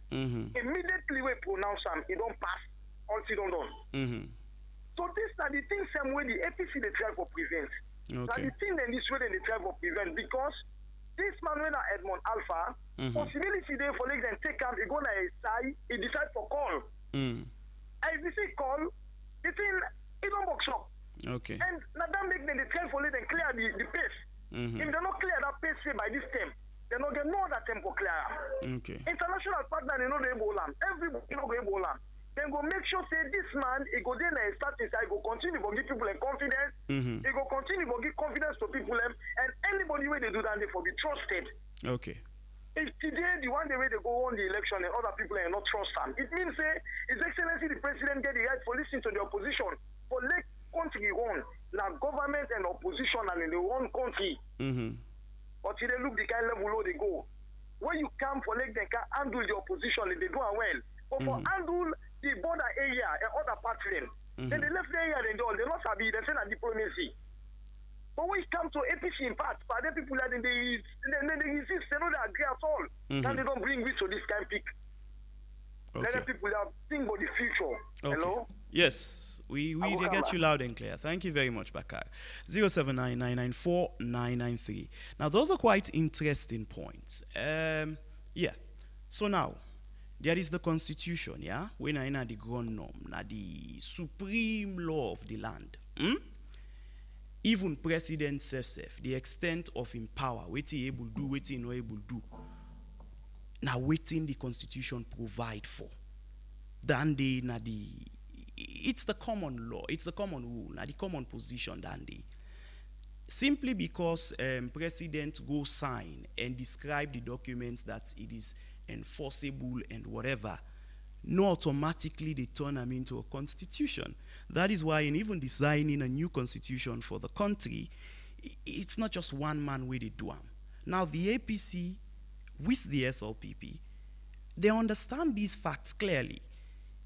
Immediately we pronounce them, it don't pass, all it don't done. So this are the things same way the APC they try to prevent. Now the thing then this way they try to prevent because this man when Edmond Alpha, possibility there for like then take him, he go na his side, he decide for call. And if he say call, the thing it don't box up. Okay. And now that make them try for like then clear the pace. If they not clear that pace say by this time, they not get no other tempo clear. Okay. International partner they know they Ebola. Everybody know they Ebola. Then go make sure say this man he go there and start inside, go continue to give people confidence. He go continue to give confidence to people and anybody where they do that they for be trusted. Okay. If today the one day where they go on the election and other people are not trust them, it means say His Excellency see the president get the right for listening to the opposition. For let country run, now government and opposition and in the one country. But they look the kind level where they go. When you come for let them can handle the opposition, they do well. But for handle the border area and other parts of them, then they left the area they not happy, they send a diplomacy. But when it comes to APC in part, but then people that they resist, they don't agree at all. And they don't bring it to this kind of pick. Okay. Let the people that think about the future. Okay. Hello? Yes, we get you loud and clear. Thank you very much, Bakar. 079-994-993. Now, those are quite interesting points. Yeah. So now, there is the Constitution, yeah? When I know the ground norm, the supreme law of the land. Even President Sefsef, the extent of him power, what he able to do, what he not able to do. Now, waiting the Constitution provide for. Then it's the common law, it's the common rule, now the common position than simply because President go sign and describe the documents that it is enforceable and whatever, no automatically they turn them into a constitution. That is why in even designing a new constitution for the country, it's not just one man way they do them. Now the APC with the SLPP, they understand these facts clearly.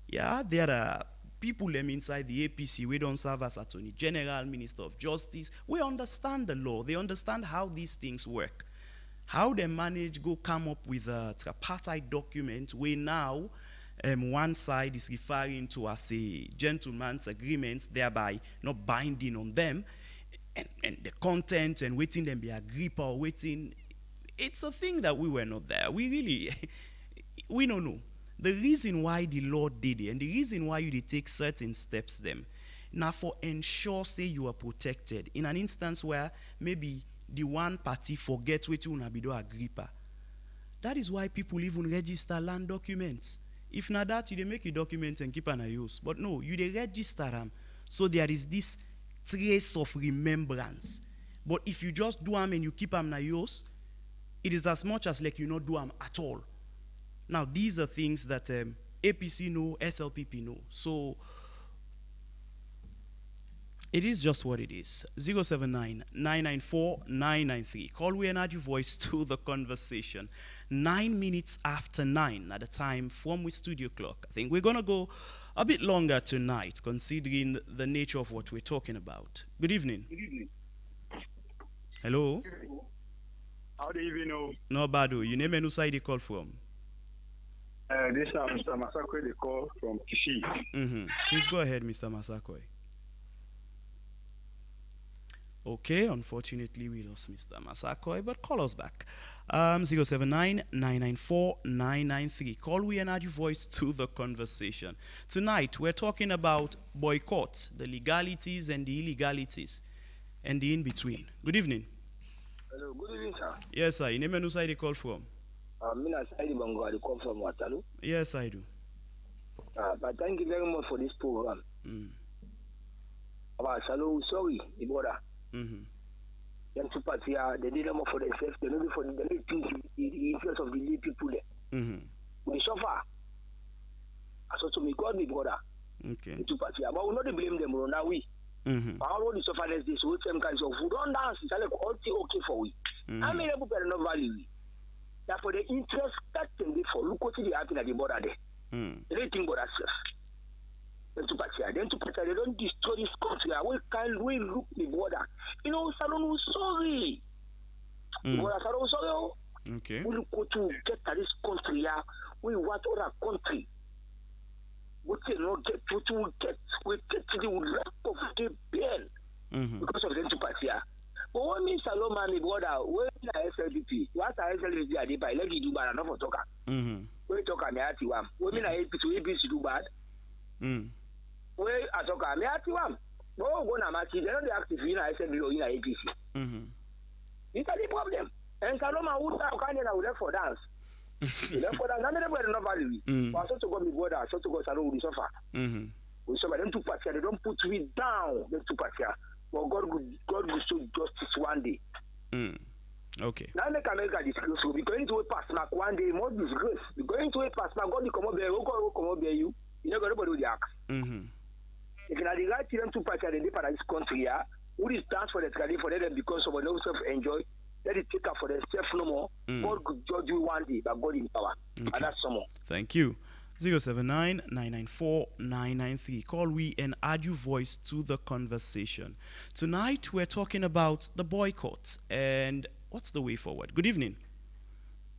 Yeah, there are people them inside the APC, we don't serve as Attorney General, Minister of Justice. We understand the law. They understand how these things work. How they manage go come up with a tripartite document where now one side is referring to as a gentleman's agreement, thereby not binding on them, and the content and waiting them be agreed or waiting. It's a thing that we were not there. We really, we don't know. The reason why the law did it and the reason why you take certain steps them, now for ensure say you are protected in an instance where maybe the one party forget what you be do agree. That is why people even register land documents. If not that, you they make a document and keep an use. But no, you they register them. So there is this trace of remembrance. But if you just do them and you keep them na use, it is as much as like you not do them at all. Now, these are things that APC know, SLPP know. So it is just what it is. 079-994-993. Call we and add your voice to the conversation. 9 minutes after 9 at the time from we studio clock. I think we're going to go a bit longer tonight, considering the nature of what we're talking about. Good evening. Good evening. Hello. How do you even know? No, Badu. You name and who side you call from? This is Mr. Masakwe, they call from Kishi. Please go ahead, Mr. Masakwe. Okay, unfortunately, we lost Mr. Masakwe, but call us back. 079-994-993. Call we and add your voice to the conversation. Tonight, we're talking about boycott, the legalities and the illegalities, and the in-between. Good evening. Hello, good evening, sir. Yes, sir. You name and who side you call from? Mina Saidi Bango, I come from Watalu. Yes, I do. But thank you very much for this program. Shalom, sorry, the border. Them two parties here, they did them for themselves, they don't for the things the interest of the lay people there. We suffer. So to me, God, me brother. Okay. The two parties here. But we not blame them, now we. How all the suffer less this, we same kinds of food on dance, it's like all okay for we. I mean, people better not value we. Therefore, the interest that can be for look what they happen at the border there. They think about ourselves. Then to Patia, they don't destroy this country. We look the border. You know, Salon was sorry. Border Salon sorry. Okay. We look to get to this country. We want other country. We cannot get what we get. We get to the lack of the bill because of them to Patia. But what means Salon, my brother? Where is SLPP? What are SLPP? They buy. Let me do bad enough for talker. We talk at me at you. What mean I APC do bad? Where I talk at me at you. No, go na match. They don't active in SLPP or in APC. This is the problem. And Salon, who are kind of left for dance. Left for dance. I mean, they not value. But so to go, my brother. So to go, Salon will suffer. We suffer. Them two parties. They don't put me down. Them two parties. But God will show justice one day. Okay. Now make America disgrace. We're going to a pass mark one day, more disgrace. We're going to a pass mark. God will come up there. God will come up there. You know, nobody will If you are the right children to party at the for this country, yeah, who is stands for the tradition for them because someone no self enjoy, let it take up for themselves no more. God could judge you one day, but God in power. And that's some more. Thank you. 079-994-993. Call we and add your voice to the conversation. Tonight we're talking about the boycott and what's the way forward. Good evening.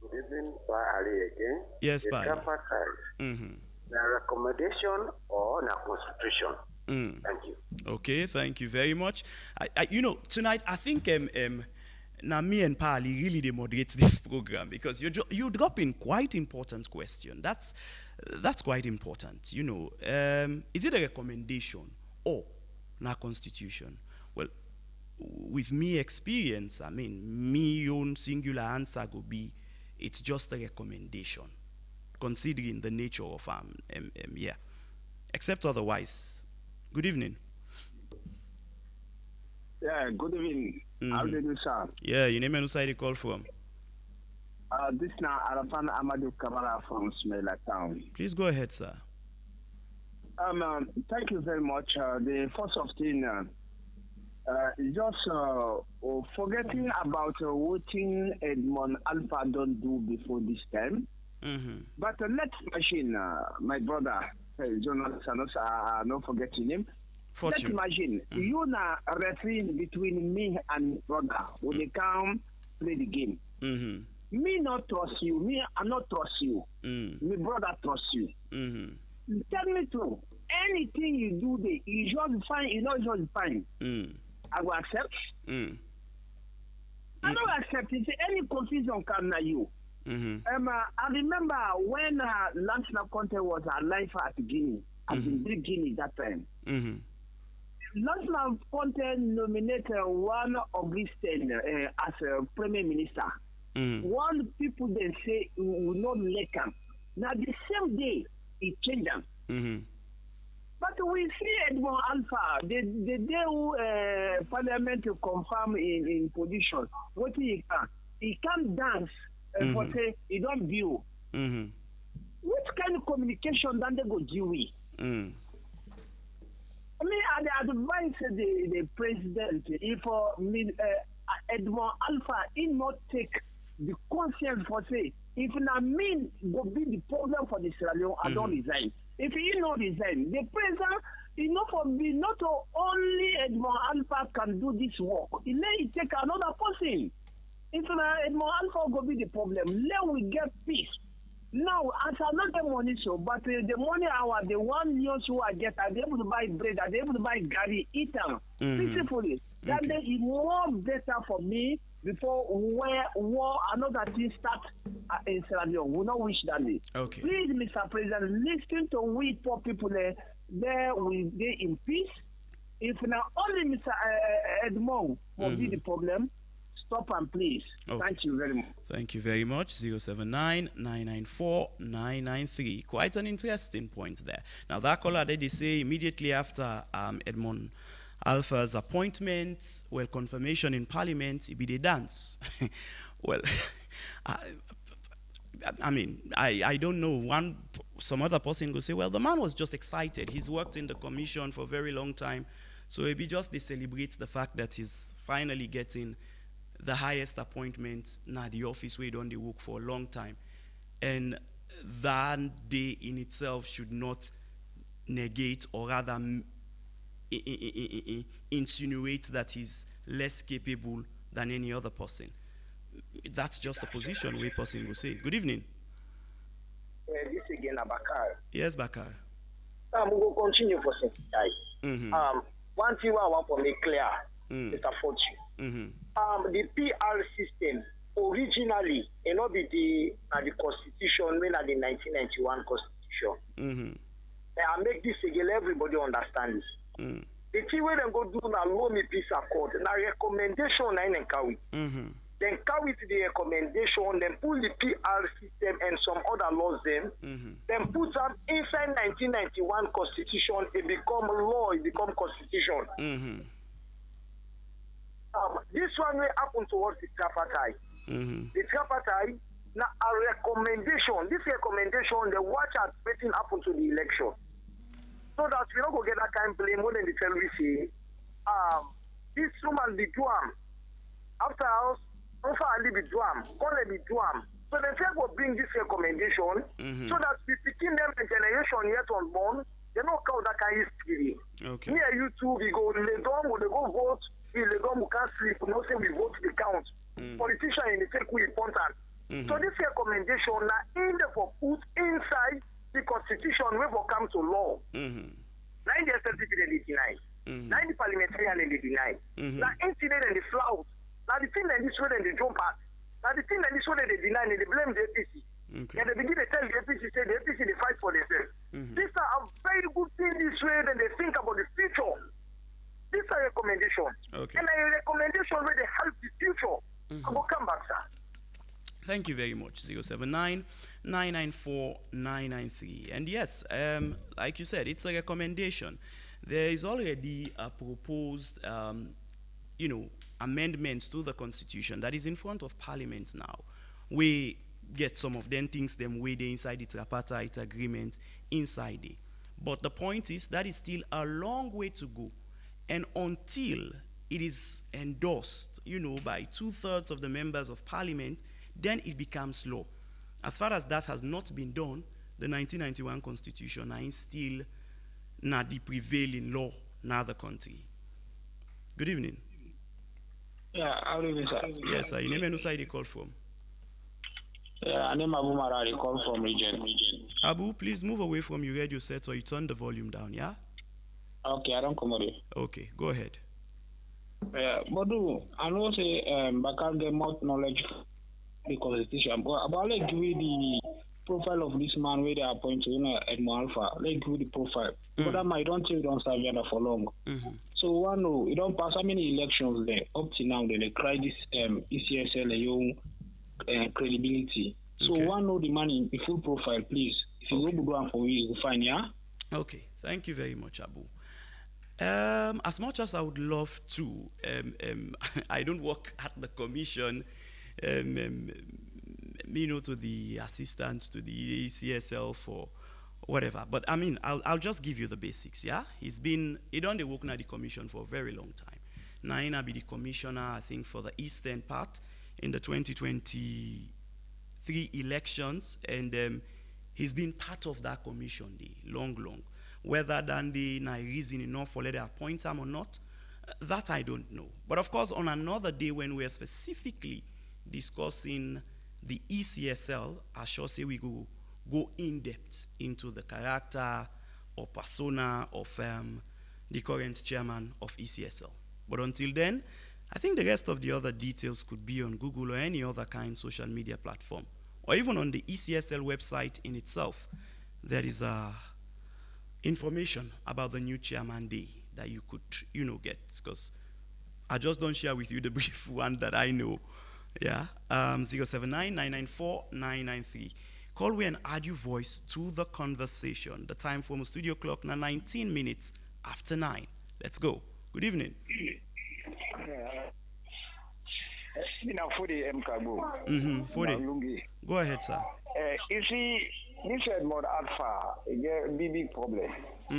Good evening, Ali again. Yes, Bye. The recommendation or the constitution. Thank you. Okay, thank you very much. Tonight I think now me and Pali really they moderate this program because you drop in quite important question. That's quite important. Is it a recommendation or na constitution? Well, with me experience, me own singular answer go be it's just a recommendation, considering the nature of except otherwise. Good evening. Yeah, good evening. How do you do, sir? Yeah, your name and who side you call from? This now Arafan Amadou Kamara from Smela Town. Please go ahead, sir. Thank you very much. The first of thing is just forgetting about what Edmond Alpha don't do before this time. But let's imagine, my brother, Jonas, not forgetting him. Let's imagine you na refereeing between me and brother when they come play the game. Me not trust you. Me I not trust you. My brother trust you. Tell me true. Anything you do, you just fine. You know, just fine. I will accept. I don't accept it. Any confusion come na you. I remember when Lansana Conte was alive at Guinea, at the big Guinea that time. Lansana Conte nominated one Augustin as a Prime Minister. One people they say will not let him. Now the same day it changed them. But we see Edmond Alpha, the day who Parliament to confirm in position, what he can dance but say he don't view. What kind of communication then they go do we? I advise the president if Edmond Alpha he not take the conscience for say if na mean go be the problem for the Sierra Leone, I don't resign. If he not resign, the president not only Edmond Alpha can do this work, he may take another person. If Edmond Alpha go be the problem, let we get peace. Now, as I not the money so, but the money the 1 million who I get, are they able to buy bread, are they able to buy gari, eat them peacefully. That day is more better for me before where war another thing start in Sierra Leone. We not wish that day. Okay. Please, Mr. President, listen to we poor people there will be in peace. If now only Mr. Edmond will be the problem, stop and please. Okay. Thank you very much. Thank you very much. 079-994-993. Quite an interesting point there. Now that caller they say immediately after Edmond Alpha's appointment, confirmation in Parliament, it be the dance. Well, I don't know. Some other person go say, well, the man was just excited. He's worked in the commission for a very long time, so it be just they celebrate the fact that he's finally getting the highest appointment na the office where he done the work for a long time, and that day in itself should not negate or rather insinuate that he's less capable than any other person. That's just a position where person will say. Good evening. This again, Bakar. Yes, Bakar. We will continue for some time. One thing I want to make clear, Mr. Fortune. The PR system originally, it not be the Constitution, when the 1991 Constitution. I make this again, everybody understand this. The thing where they go do na low me peace accord, na recommendation in carry. Then carry to the recommendation, then pull the PR system and some other laws then put them inside 1991 Constitution, it become law, it become Constitution. This one will happen towards the tripartite. The tripartite, now a recommendation. This recommendation, they watch at waiting happen to the election. so that we don't go get that kind of blame when they tell we say, this woman be do after house, also Ali be do call be do So the fair will bring this recommendation so that we picking them a generation yet unborn, they know how that kind of history. Okay. Me and you two, we go lay down, we go vote, we lay down, we can't sleep, we don't say we vote the count. Politicians in the take we important. So this recommendation now in the for put inside the constitution we will come to law. Now in the SLPP they deny. Now in the parliamentarian they deny. Now incident and the flout. Now the thing that this way they jump at. Now the thing that this way they deny and they blame the APC. And they begin to tell the APC, say the APC they fight for themselves. These are a very good thing this way then they think about the future. These are recommendations. And a recommendation where they help the future. I will come back, sir. Thank you very much. 079-994-993. And yes, like you said, it's a recommendation. There is already a proposed, amendments to the Constitution that is in front of Parliament now. We get some of them things them way they inside the tripartite agreement inside it. But the point is that is still a long way to go. And until it is endorsed, by 2/3 of the members of Parliament, then it becomes law. As far as that has not been done, the 1991 Constitution is still not the prevailing law in the country. Good evening. Yeah, how do you sir? Yes, sir. Your name and who side you call from? Yeah, I name Abu Marari, call from region. Abu, please move away from your radio set or you turn the volume down, yeah? Okay, I don't come on. Okay, go ahead. Yeah, but I know say Bakar get more knowledge the Constitution, but about like give the profile of this man where they appoint Edmond Alpha, like give the profile. But that might don't say don't serve there for long. So one you don't pass how many elections there up to now they cry this ECSL young credibility. So one know the man in the full profile, please. If you go go for you, you'll find Okay, thank you very much, Abu. As much as I would love to, I don't work at the commission, to the assistants, to the CSL for whatever. But I mean, I'll just give you the basics, yeah? He done the work at the commission for a very long time. Naina be the commissioner, I think, for the eastern part in the 2023 elections, and he's been part of that commission long. Whether than the reason enough for let they appoint him or not, that I don't know. But of course, on another day when we're specifically discussing the ECSL, I shall say we go in depth into the character or persona of the current chairman of ECSL. But until then, I think the rest of the other details could be on Google or any other kind of social media platform, or even on the ECSL website in itself. There is information about the new chairman day that you could, get, because I just don't share with you the brief one that I know. Yeah, 079-994-993. Call we and add your voice to the conversation. The time from the studio clock now 19 minutes after 9. Let's go. Good evening. Go ahead, sir. You see, this Edmond Alpha, a big problem.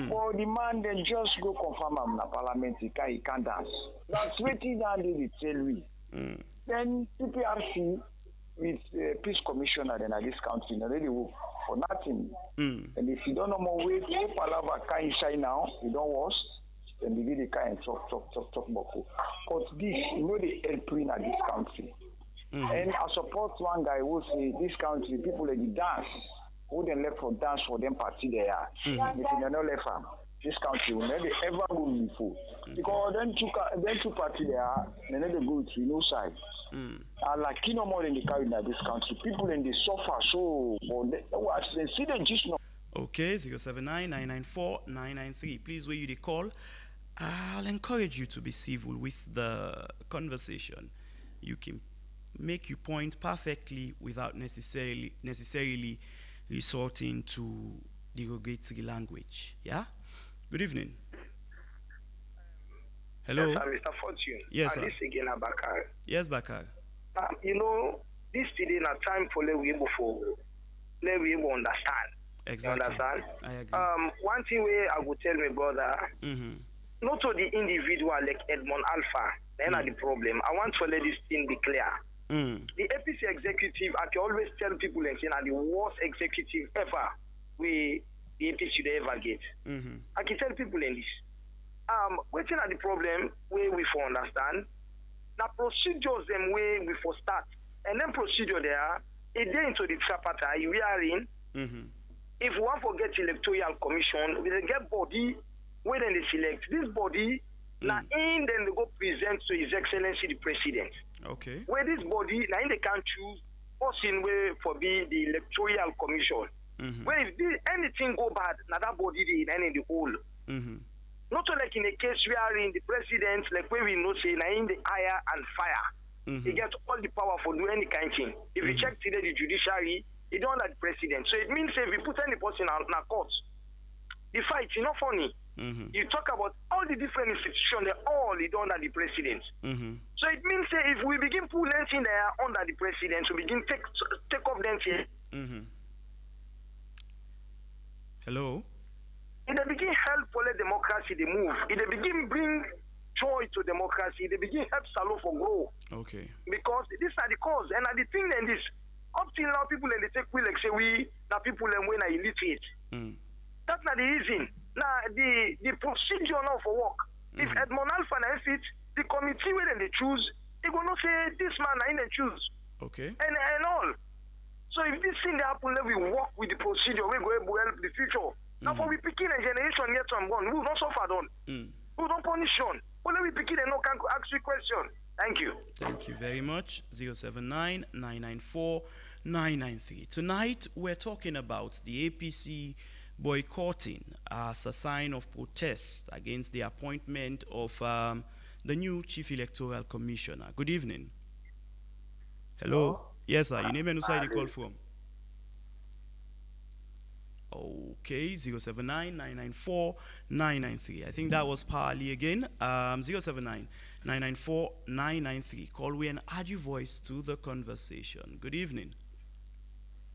For the man, then just go confirm him in the parliament, he can't dance. That's waiting down there with Selvi. Then PPRC with Peace Commissioner then at this country, they work for nothing. And if you don't know more way, Palava can't shine now, you don't wash, then they really can't talk about. But this, they help in at this country. And I support one guy who say this country, people like the dance, who then left for dance for them party there. If you don't left them, this country will never ever go before. Because then two party there, they never go to no side. Like no more than the carry in this country. People in the suffer so they see the gist now. Okay, 079-994-993. Please where you the call. I'll encourage you to be civil with the conversation. You can make your point perfectly without necessarily resorting to derogatory language. Yeah? Good evening. Hello? Yes, sir, Mr. Fortune. Yes, sir. This again, Bakar. Yes, Bakar. This today is a time for let we able understand. Exactly. You understand? I agree. One thing where I would tell my brother, not to the individual like Edmond Alpha, then are the problem. I want to let this thing be clear. The APC executive, I can always tell people and say, are the worst executive ever we the APC they ever get. I can tell people in this. Waiting at the problem where we for understand. Now procedures them way we for start. And then procedure there, a day into the tripartite we are in. If we want to get electoral commission, we get body where then they select. This body now in then they go present to His Excellency the President. Okay. Where this body now they can choose person way for be the electoral commission. Where if anything go bad, now that body they in the hole. Not like in a case we are in the president, like where we know say now in the hire and fire. He gets all the power for do any kind of thing. If you check today the judiciary, he don't like the president. So it means if we put any person on a court, the fight is not funny. You talk about all the different institutions, they all under the president. So it means if we begin pulling in there under the president, we begin take off them here. Hello? It begin help for the democracy they move. It begin bring joy to democracy. They begin help Salo for grow. Okay. Because these are the cause. And the thing then this, up till now people and they take we like say we now people and when are illiterate. That's not the reason. Now the procedure now for work. If Edmond Alpha and fit, the committee where they choose, they gonna say this man I didn't choose. Okay. And all. So if this thing that happen, then we work with the procedure, we go able to help the future. Now for we picking a generation yet to born, we will not suffer done. We don't punish on. Only we pick it and no can ask you question. Thank you. Thank you very much. 079 994 993. Tonight we're talking about the APC boycotting as a sign of protest against the appointment of the new Chief Electoral Commissioner. Good evening. Hello? Yes, sir. Your name and who side you call from? Okay, 079 994 993. I think that was Parley again. 079 994 993. Call we and add your voice to the conversation. Good evening.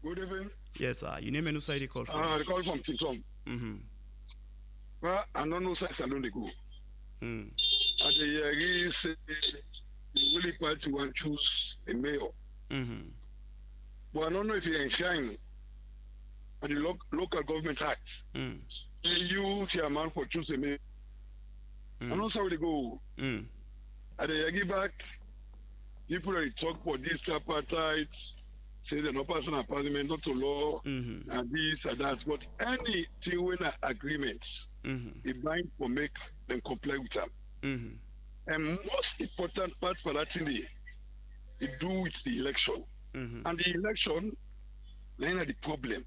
Good evening. Yes, sir. Your name and who side you call from? I call from Kingston. Well, I don't know size alone they go. And the say the really party want choose a mayor. But I don't know if he enshrine at the local government act. You chairman for choose a mayor. I don't know how they go. And they give back people that talk about this tripartite, say they're not passing a parliament, not to law, and this and that. But anything when an agreement, it bind for make them comply with them. And most important part for that thing, they do with the election. And the election, then are the problem.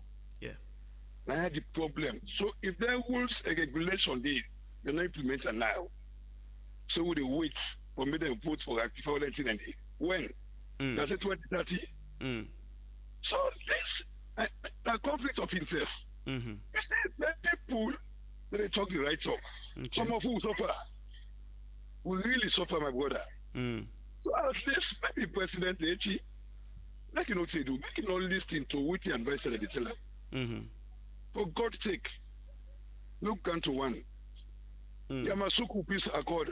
Then are the problem. So if there was a regulation, they're not implemented now. So would they wait for me to vote for active volunteer and when? That's it 2030. So this a conflict of interest. You see, many people they talk the right talk. Some of who suffer will really suffer, my brother. So at least maybe President Echi, like you know what they do, make him not listen to what the advisor that they tell him. For God's sake, look down to one. Yamasuku peace accord.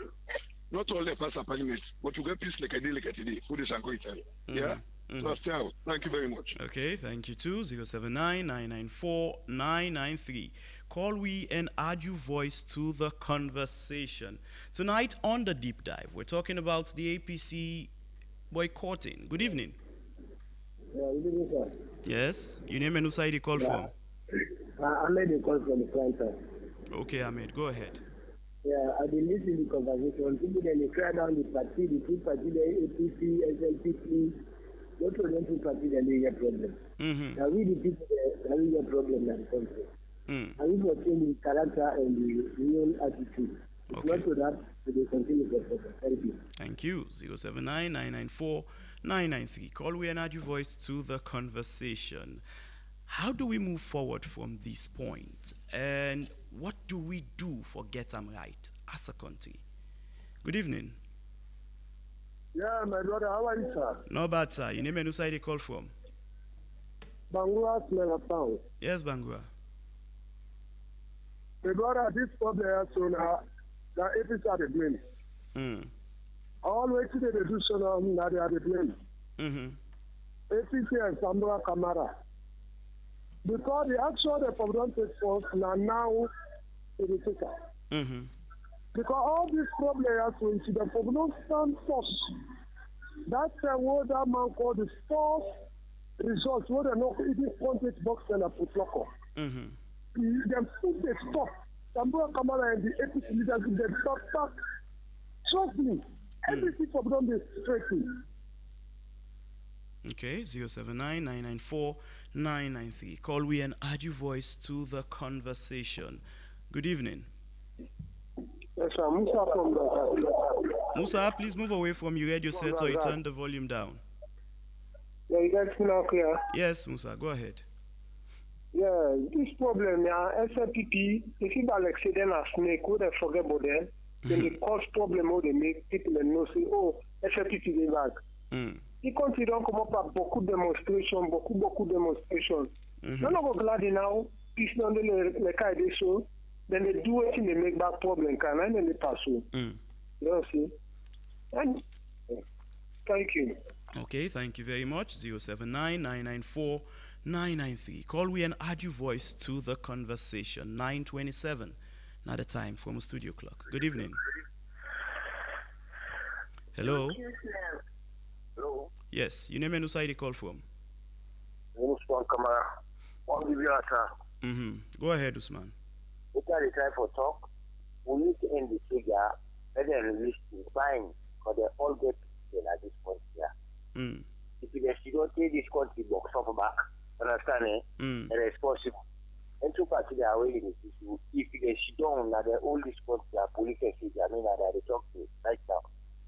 Not only pass a parliament, but to get peace like I did like today. Food is going to yeah. So thank you very much. Okay, thank you too. 079 994 993. Call we and add your voice to the conversation. Tonight on the deep dive, we're talking about the APC boycotting. Good evening. Yeah, good evening, sir. Yes, your name and who side you call from? Ahmed, you call from the front, sir. Okay, Ahmed, go ahead. Yeah, I've been listening to the conversation. People then cry down the party, the two party, the APC, SLPP. Most of them two parties then they get problem. Now we the people that we get problem in the country. And we will change the character and the real attitude. It's not so that they continue to get Thank you. Thank you. 079 994 993. Call we and add your voice to the conversation. How do we move forward from this point? And what do we do for get them right as a country? Good evening. Yeah, my brother, how are you, sir? No bad, sir. Your name and who side you call from? Bangura, Smell Town. Yes, Bangura. brother, this problem has so now that APC are the blame. Always they do so now they are the blame. APC and Sambra Kamara. Because the action the problem take force now it is taken. Because all these problems are to the problem stand first. That's what that man called the false results. What they know it is contact box and a put locker. Them food they stop. Sambra Kamara and the APC leaders they stop. Trust me, everything for them is straightened. Okay, 079-994-993. Call we and add your voice to the conversation. Good evening. Yes, sir. Musa from Musa, please move away from your radio set or you turn the volume down. Yeah, you guys can now clear? Yes, Musa, go ahead. Yeah, this problem, SLPP, if you like say them a snake, would they forget about them? Then the cause problem, how they make people and know say, oh, SLPP they back. The country don't come up with beaucoup demonstrations. None of us glad now, peace not the kind they show, then they do it and they make that problem, can and then they pass on. You know, see? And thank you. Okay, thank you very much. 079-994-993. Call we and add your voice to the conversation. 9:27. Now the time from a studio clock. Good evening. Hello. Hello. Yes, your name and who side you call from? Usman Kamara. One give you answer. Go ahead, Usman. We can try for talk. We need to end the figure. Let them release the fine because they all get people at this point here. If you don't take this country box off back, understand it? And it's possible. And two parties are away in this issue. If they don't, now the all this country are political figure. I mean, that they talk to right now.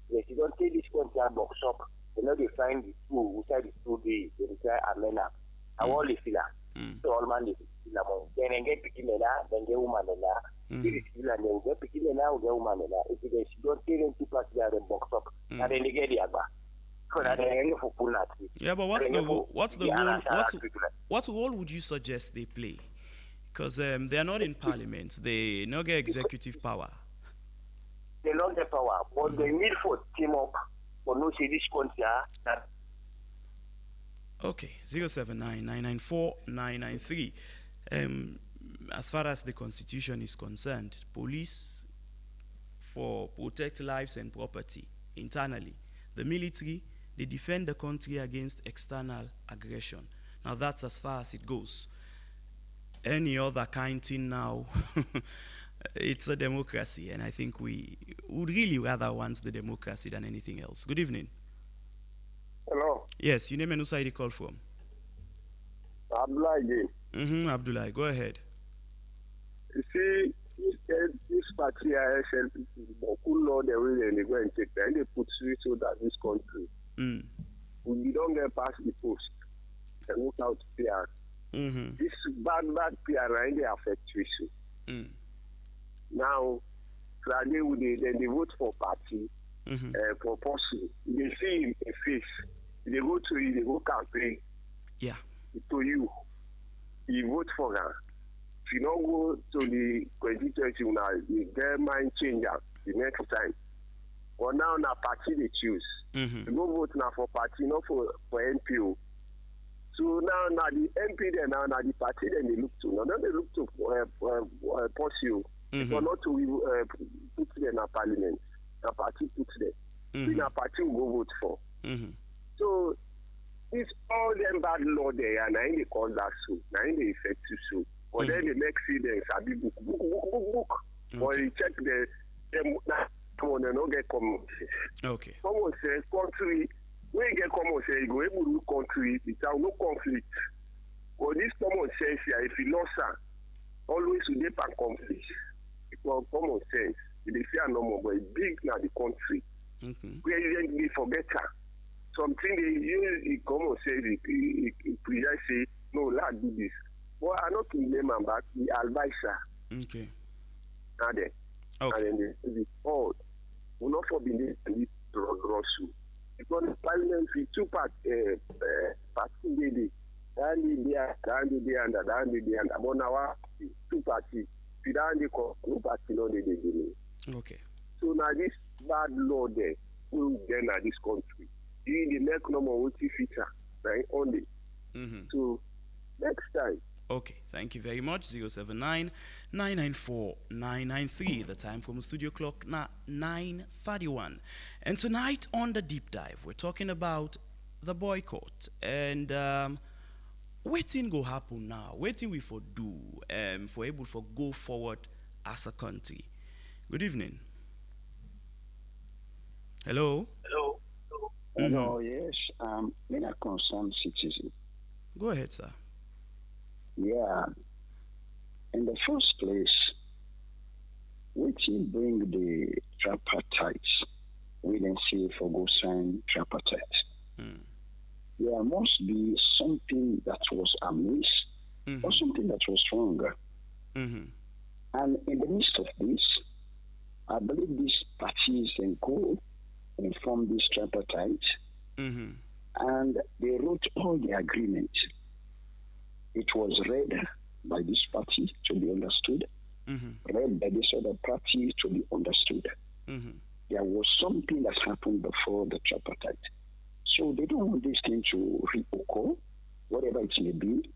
If you don't take this country box up, you know they find the two, which are the 2 days, they try amena. I want the filler. So all man the filler. Then get picking there, then get woman there. If it's filler, then get picking there, get woman there. If they don't take them two parts there, then box up. And then they get the agba. Yeah, but what role would you suggest they play? Because they are not in parliament, they not get executive power. They don't get power, but they need for team up for no say this country. Okay, 079-994-993. As far as the constitution is concerned, police for protect lives and property internally. The military, they defend the country against external aggression. Now that's as far as it goes. Any other kind thing now, it's a democracy, and I think we would really rather want the democracy than anything else. Good evening. Hello. Yes, your name and who side you call from? Abdullah. Abdullah, go ahead. You see, this party SLPP, but cool law the way they go and take them, they put so that this country, we don't get past the post and look out PR. This bad PR, right, they affect you. Now, then they vote for party, for person. They see him in face. They go to you, they go campaign. Yeah. To you. You vote for her. If you don't go to the constituency now, their mind change the next time. But now party they choose. You go vote now for party, not for NPO. So now the MP then now the party then they look to. Now they look to pursue. But not to put them in a parliament. The party puts them. So the party will go vote for. So it's all them bad law there, and I they call that so. Now they effective so. But then the next few days, I be book. Or you check them one and not get common sense. Okay. Someone says country, when you get common sense, you go able to country without no conflict. But this common sense here, if you lost her, always with the conflict. Because common sense, they say no more, but it's big now the country. Where they forget her. Something they use common sense, they say, no, lad do this. Well, I not to them and back the advisor. Okay. And then, and then the all will not forbid this Rosu. Because the parliament with two parts, party day, and the day, and the day, and the day, and the day, and two parties, sit down the court, no party no dey dey. Okay. So now this bad law there, will then at this country. The make no more feature, right? Only. So next time. Okay, thank you very much. 079-994-993. The time from the studio clock now 9:31. And tonight on the deep dive, we're talking about the boycott and waiting go happen now. Waiting we for do for able for go forward as a country. Good evening. Hello. Hello. Hello. Yes. I'm a concerned citizen. Go ahead, sir. Yeah. In the first place, we can bring the tripartite. We didn't see for go sign tripartite. There must be something that was amiss or something that was wrong. And in the midst of this, I believe these parties can go and form this tripartite, and they wrote all the agreement. It was read by this party to be understood, read by this other party to be understood. There was something that happened before the tripartite. So they don't want this thing to reoccur, whatever it may be.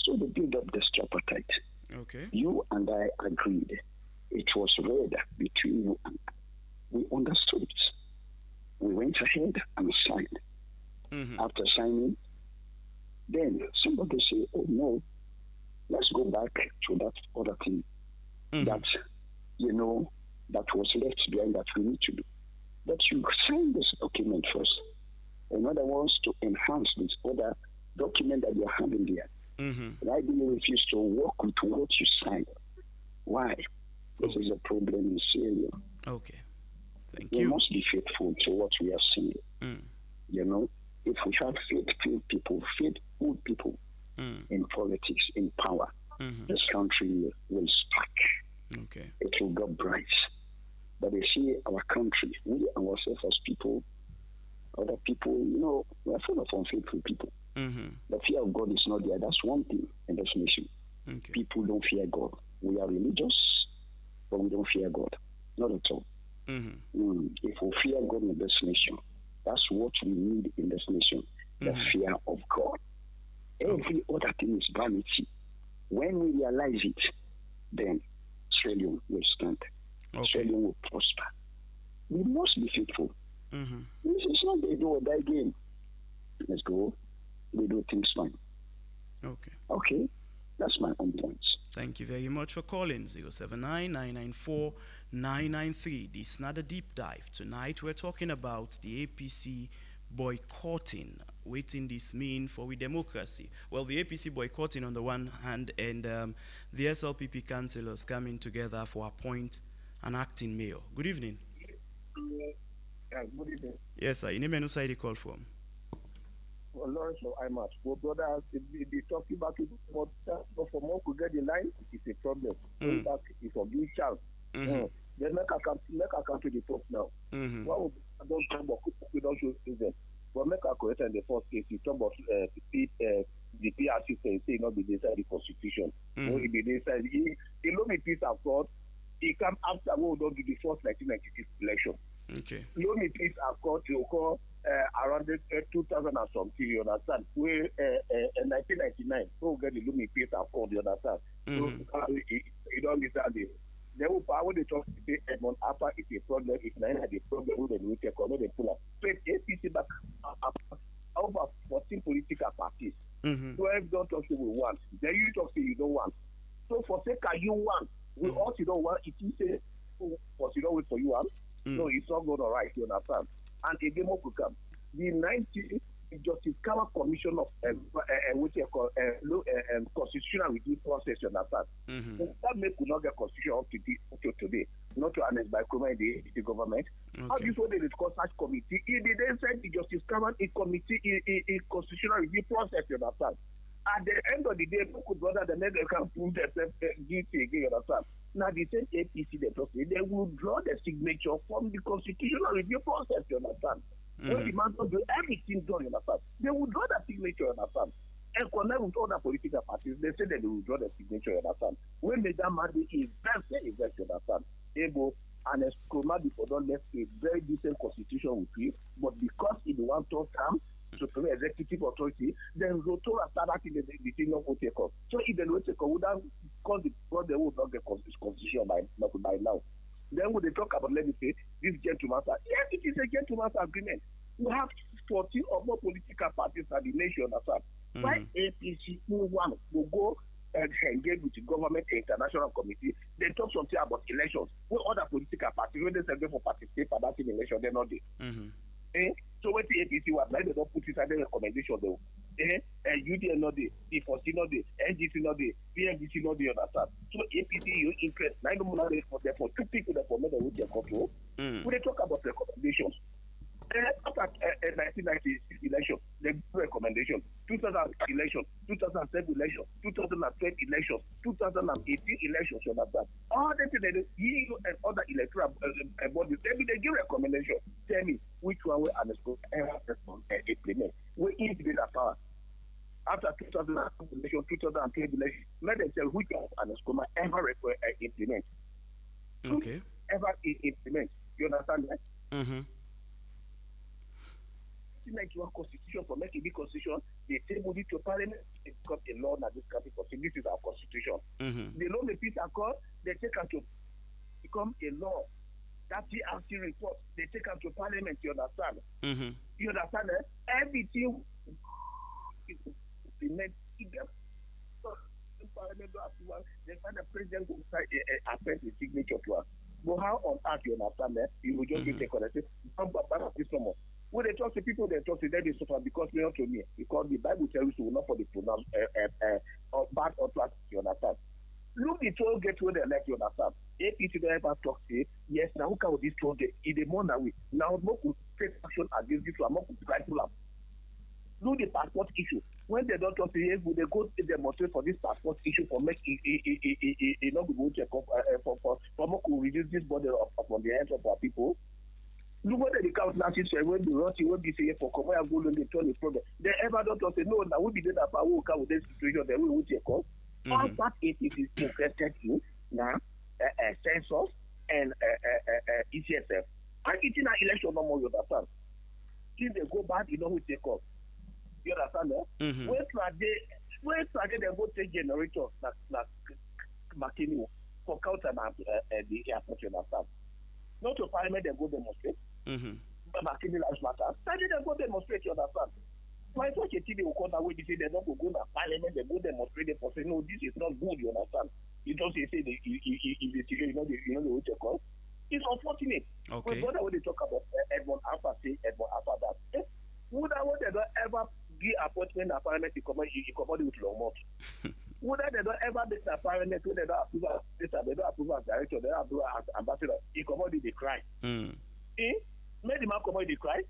So they build up this tripartite. Okay. You and I agreed. It was read between you and I. We understood it. We went ahead and signed. After signing, then somebody say, oh no, let's go back to that other thing that, that was left behind that we need to do. But you sign this document first. In other words, to enhance this other document that you're having there. Why do you refuse to work with what you signed? Why? This is a problem in Syria. Okay. Thank we you. must be faithful to what we are saying. If we have faithful people in politics, in power, this country will spark. Okay. It will go bright. But you see, our country, we ourselves as people, other people, we are full of unfaithful people. The fear of God is not there. That's one thing in this nation. Okay. People don't fear God. We are religious, but we don't fear God. Not at all. If we fear God in this nation, that's what we need in this nation, the fear of God. Every other thing is vanity. When we realize it, then Australia will stand. Australia will prosper. We must be faithful. This is not a do or die game. Let's go. We do things fine. Okay. That's my own points. Thank you very much for calling. 079-994-993. This is not a deep dive. Tonight we're talking about the APC boycotting. Waiting this mean for we democracy. Well, the APC boycotting on the one hand, and the SLPP councillors coming together for appoint an acting mayor. Good evening. Yeah, good evening. Yes, sir. In a side you call from? Well, Lawrence of IMAX. Well, brother, they talking about it, but for more could get the line, it's a problem. Back is a big chance. Then make a come to the post now. What would I don't talk about? We don't show them. But make a correct in the first case. You talk about the PRC say not be inside the constitution. No, it be inside. He know me peace of God. He come after we don't do the first 1996 election. Okay. Loan me peace of God to occur around 2000 and something. You understand? We 1999. So get the loan me peace of God. You understand? So you don't understand it. They will power the talk to say Edmond Alpha is a problem. If nine had a problem with the new tech or not, they pull up. So it's APC back over 14 political parties. 12 don't talk say we want. Then you talk say you don't want. So for sake of you want, we also you don't want. It is say for you don't wait for you want. No, it's not going to right. You understand? And again, more could come. The 19 Justice Kawa Commission of which is called constitutional review process. You understand? That may could not get constitution up to today, not to annexed by the government. How do you say they discuss such committee? It didn't say the Justice Kawa committee in constitutional review process. You understand? At the end of the day, people could rather than they can prove themselves guilty again. You understand? Now the same APC they will draw the signature from the constitutional review process. You understand? When the man don't do everything done, you understand? They will draw the signature. You understand? and connect with other political parties. They say that they will withdraw the signature, you understand? When they done mandate invest, you understand? Able and Nkrumah before don't left a very decent constitution with you, but because it want to come to the executive authority, then Rotora started in the thing of Oteko. So if the Oteko would have caused the problem, would not get constitution by now. Then when they talk about, let me say, this gentleman's agreement, yes, it is a gentleman's agreement. We have 14 or more political parties in the nation. Why APC one will go and engage with the government and international committee, they talk something about elections. Where other political parties, when they say for participate in that election, they're not there. So when the APC was like, they don't put it as a recommendation though. UDN not there, D4C not there, NGC not there, PMDC not there, understand? So APC, you interest, 9 months for them for 2 people that for me with their control. When they talk about recommendations, after 1996 election, the recommendation, 2000 election, 2007 election, 2012 election, 2018 elections, you understand? All the things that the EU and other electoral bodies, they give recommendation. Tell me which one will underscore implement. We integrate that power. After 2000 election, 2012 election, let them tell which one underscore ever implement. Okay. Ever implement. You understand that? 1991 constitution for making the constitution, they tabled it to parliament, it become a law in this country because this is our constitution. They know the peace accord, they take it to become a law. That TRC report, they take it to parliament, you understand? You understand that? Everything is implemented. Parliament approval, they find the president will sign append his signature to us. But how on earth you understand that? You will just get a correction. When they talk to people, they talk to them, they suffer because they not to me. Because the Bible tells you not for the pronounce bad or bad, you understand? Look, the toll gate where they like, you understand? APC don't ever talk, say, yes, now who can this toll gate? In the morning, we now more could take action against this one, more could try to look the passport issue. When they don't talk to yes, would they go to demonstrate for this passport issue for make it not go check up for more could reduce this border on the hands of our people? Look what the council say when the Rossi will be saying for Korea go and they turn the problem. They ever don't say no, now we be there about who come with this situation, they will check up. All part it is interested in now census and ECSF. And it's in an election no more, you understand? If they go bad, you know who take up. You understand that? Where they go take generators like McKinney for counter the airport, you understand? Not to parliament, they go demonstrate. But McKinney Lives Matter. They go demonstrate, you understand? Why such a TV will come away, they say they don't go to parliament, they go demonstrate, they say, no, this is not good, you understand? You don't say they investigate, you know the way to call. It's unfortunate. Okay. But when they talk about Edmond Alpha, say Edmond Alpha that. Would I want they don't ever give appointment in parliament to come with Longmont? Would they don't ever make the parliament when they don't approve as director, they don't approve as ambassador, he come out, they cry. Make the man come out, they cry.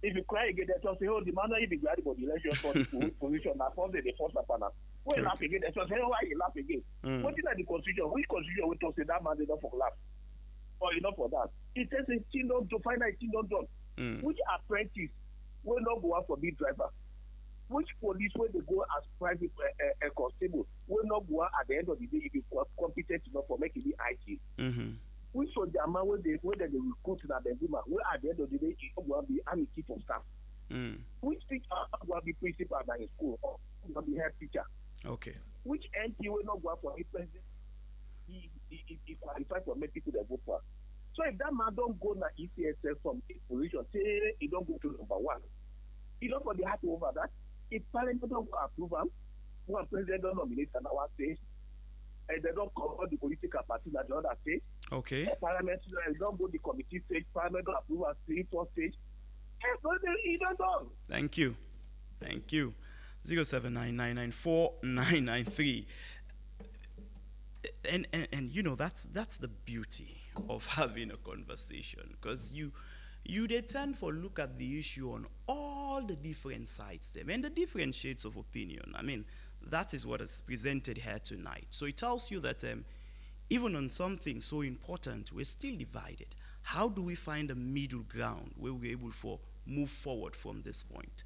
If you cry again, they just say, oh, the man will be glad about the election for the position. Now, first they force the partner. When you laugh again, they just say, oh, why you laugh again? What is the constitution? Which constitution will talk say that man, they don't for laugh? Or enough for that? It says it's still not to find out it's still not done. Which apprentice will not go out for big driver? Which police will they go as private constable will not go out at the end of the day if you are competent enough for making the IT? Which soldier man where they recruit in Abenduma, where at the end of the day it will be army chief of staff? Which teacher will be principal in school or will be head teacher? Okay. Which MP will not go out for the president? He qualified for many people that vote for. So if that man don't go na ECSF from a position, say he don't go to number one, he don't go be happy over that. If parliament don't approve him, one president don't nominate another stage, and they don't cover the political party at the other stage. Okay. Parliament don't go the committee stage, parliament don't approve at 3-4 stage. He don't know. Thank you. 079994993. And you know that's the beauty of having a conversation, because you they tend to look at the issue on all the different sides them and the different shades of opinion. I mean, that is what is presented here tonight. So it tells you that even on something so important, we're still divided. How do we find a middle ground where we're able to move forward from this point?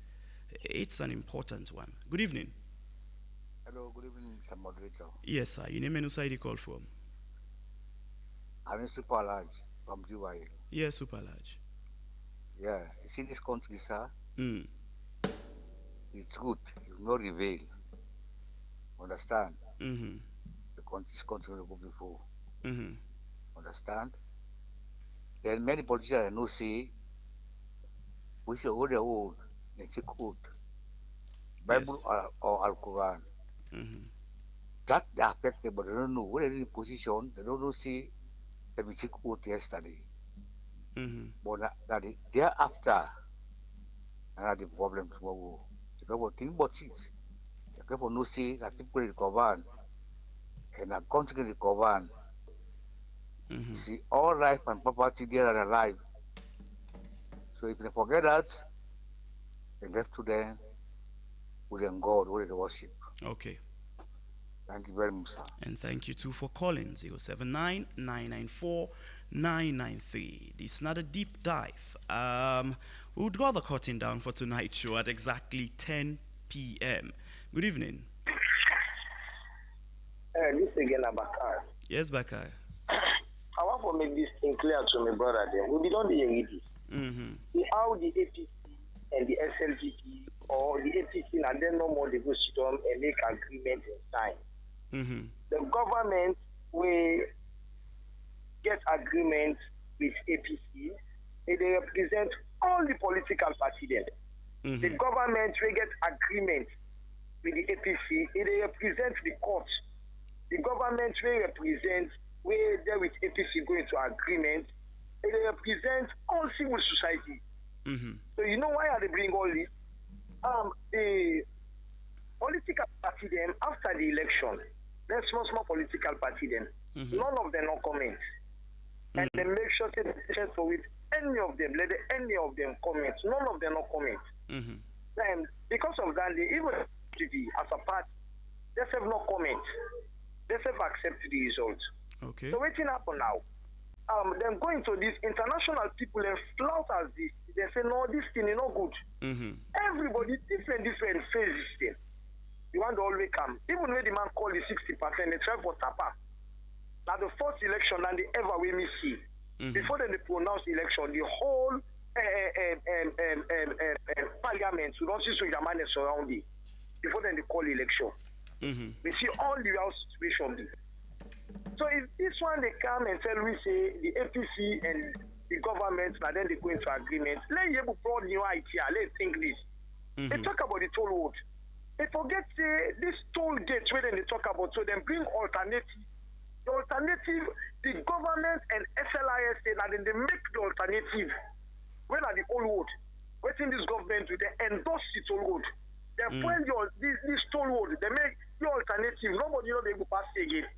It's an important one. Good evening. Hello, good evening, Mr. Moderator. Yes, sir. Your name and who you call from? I'm Super Large from GYL. Yeah, Super Large. Yeah, you see this country, sir? Mm. The truth will not reveal. Understand? Mm-hmm. The country will go before. Mm-hmm. Understand? Then many politicians no say we should hold their own and take oath. Bible yes. or Al Quran. Mm-hmm. That they are affected, but they don't know. When they're in position, they don't know say let me take oath yesterday. Mm-hmm. But that thereafter, the problem tomorrow. Because think about it. People no say that people recover and a country recover. Mm-hmm. See, all life and property there are alive. So if they forget that, they left to them with them God, with the worship. Okay. Thank you very much, sir. And thank you too for calling 079-994-993. This is not a deep dive. We would draw the curtain down for tonight's show at exactly 10 p.m. Good evening. This again, Abakar. Yes, Bakar. I want to make this thing clear to my brother. Then we don't hear this. Mm-hmm. See how the APC and the SLPP or the APC and then no more they go sit down and make agreement and sign. Mm-hmm. The government will get agreement with APC. They represent all the political parties. Mm-hmm. The government will get agreement with the APC. They represent the court. The government will represent where they with APC go into agreement. They represent all civil society. Mm-hmm. So you know why are they bring all this? The political party then after the election, there's small political party then. Mm-hmm. None of them no comment. Mm-hmm. And they make sure that they for with any of them, let any of them comment. None of them no comment. Mm-hmm. And because of that, they even as a party, they have no comment. They have accepted the result. Okay. So what's happen now? Them going to these international people and flout as this. They say no, this thing is not good. Mm-hmm. Everybody different phases then. You want to always come. Even when the man call the 60%, they try for tapa. Now the first election and the ever we miss see. Mm-hmm. Before they pronounce the election, the whole parliament will not see so Yamane surrounding. Before then they call the election. Mm-hmm. We see all the real situation. So if this one they come and tell we say the APC and the government, and then they go into agreement, let you broad new idea, let's think this. Mm-hmm. They talk about the toll road. They forget this toll gate where they talk about, so then bring alternative. The alternative, the government and SLIS, and then they make the alternative. When are the old road? Waiting this government to they endorse the toll road. They point this toll road, they make the alternative. Nobody know they go pass again.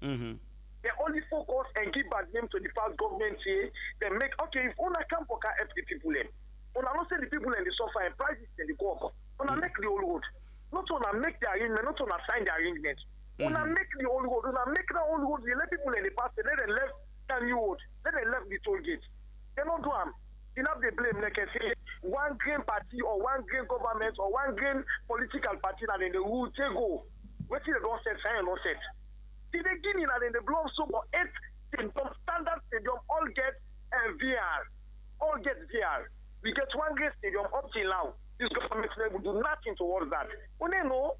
Mm-hmm. They only focus and give bad name to the past government here. They make, okay, if una come for help the people in, una not say the people in the suffer and prices and the go up. Una make the old road. Not una make the arrangement, not una sign the arrangement. Una make the old road, una make the old road, they let people in the past, let them left the new road, let them left the toll gate. They don't do them. You know they blame like I say one green party or one green government or one green political party that in the rule take go. What they don't set, sign don't set. See, the Guinea and in the blow so for 8 stadium, standard stadium, all get VR. All get VR. We get one great stadium up till now. This government will do nothing towards that. When they know,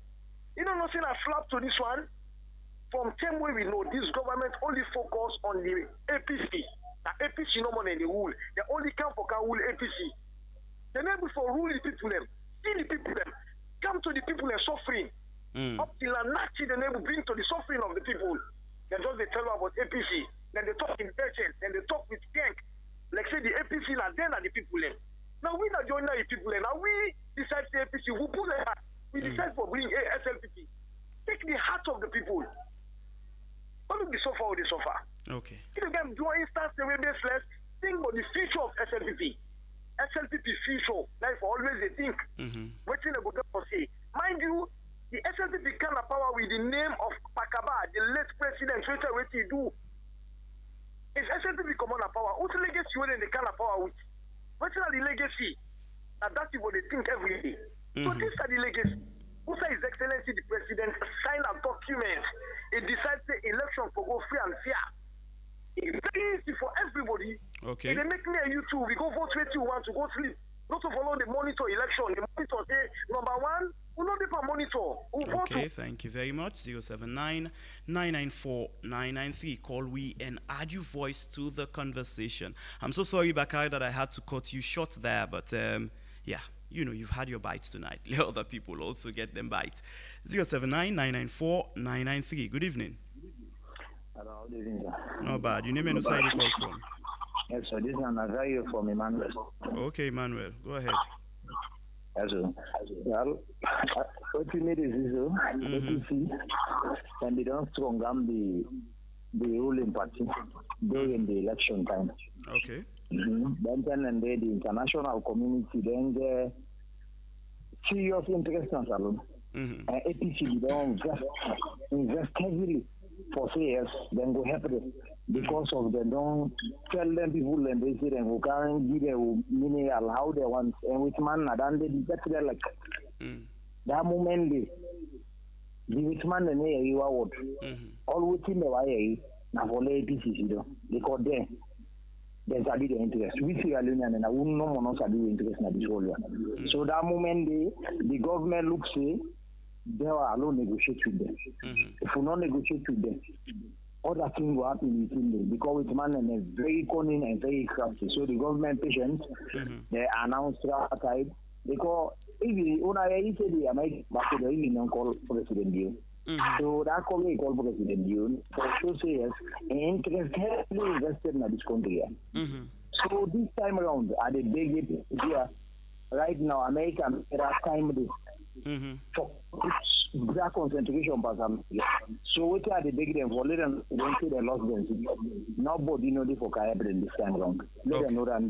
you don't know, saying a flap to this one. From time where we know this government only focus on the APC. The APC no more than the rule. They only come for can rule APC. They never for rule the people them. See the people them. Come to the people and suffering. Up till a Nazi, they never bring to the suffering of the people. They just they tell about APC. Then they talk in patience. Then they talk with gang. Like say the APC and then are the people them. Now we not join the people them. Now we decide the APC. Who put the heart? We decide for bring SLPP. Take the heart of the people. Don't be suffer or they suffer. Okay. If you can do an instance the way baseless, think about the future of SLPP. SLPP future. Like always they think. Waiting about them for say. Mind you, the SLPP kind of power with the name of Pakaba, the late president, what he do. If SLPP come on a power, what's the legacy when they kind of power with? What's the legacy? And that's what they think every day. So this is the legacy. who say His Excellency the President sign a document, it decides the election for go free and fair. It's very easy for everybody. Okay. If they make me and you too, we go vote where you want to go sleep. Not to follow the monitor election. The monitor say, number one, we not be per monitor. Okay, thank you very much. 079-994-993. Call we and add your voice to the conversation. I'm so sorry, Bakari, that I had to cut you short there, but yeah, you know, you've had your bites tonight. Let other people also get them bite. 079-994-993. Good evening. Hello, good evening, sir. Not bad. Your name and where you call from? Yes, sir. This is Nazario from Emmanuel. Okay, Emmanuel. Go ahead. Yes, sir. Well, what you need is APC, and they don't strong arm the ruling party during the election time. Okay. Then and the international community then the serious interest in Salon. And APC don't invest heavily for years, then go help them because of them don't tell them people and they say them who can't give them mineral how they want and with man and they get there like that moment they the with man and they you are what all within the way now for APC because there's a bit of interest. We see a union and I wouldn't know more not interest in this whole one. So that moment the government looks say they are alone negotiate with them. If we not negotiate with them, other things will happen within them because it's man and they're very cunning and very crafty. So the government patients, they announce tripartite because if he said they might back to the even call President Dio. So that call we call President Dio for sure say yes, and interest heavily invested in this country. So this time around, at the big here, right now, America has time this. For that concentration person. So what are the big them for let them don't say they lost them. Nobody know they for Kayabrin this time around. Let them know that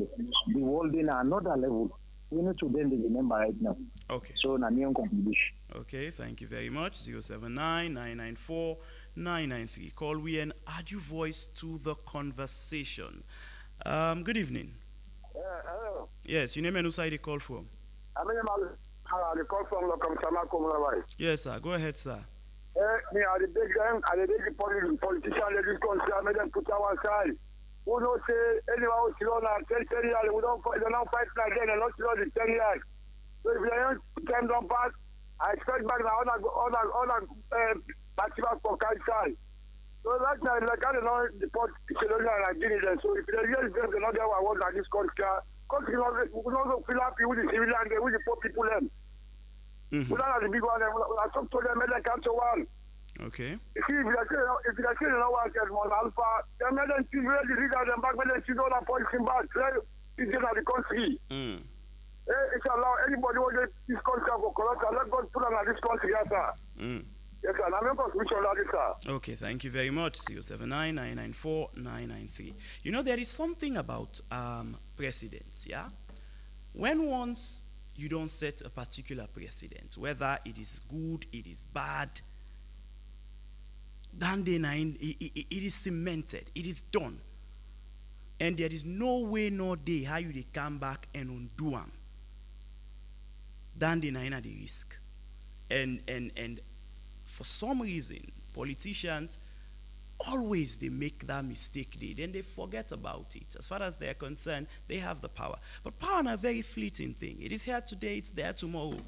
the world in another level. We need to then remember right now. Okay. So na new contribution. Okay, thank you very much. 079-994-993. Call we and add your voice to the conversation. Good evening. Hello. Yes, your name and who side you call from? I call from Lokam Sama. Yes, sir. Go ahead, sir. Me are the big them, and the big politicians, they just consider me them put our side. Who don't say anyone who's on 10 years, we don't fight again, and not the 10 years. So if the young time don't pass, I expect back now on maximum for side. So that's not like I don't know the politicians and Nigeria. So if the years them cannot get what I want at this country will not feel happy with the civilian and with the poor people them. We don't have the big one, I talk to them, and they come to one. Okay. If you are saying no one can on Alpha, then let them choose where the leaders and back when they choose all the pointing back, it's in the country. It's allow anybody who gets this country for corruption, let God put on this country, yes, sir. Yes, sir. I'm not sir. Okay, thank you very much. 079-994-993. You know, there is something about precedents, yeah? When once you don't set a particular precedent, whether it is good, it is bad, then it is cemented, it is done. And there is no way, no day how you come back and undo them. Then they are the risk. And for some reason, politicians always they make that mistake, then they forget about it. As far as they're concerned, they have the power. But power is a very fleeting thing. It is here today, it's there tomorrow.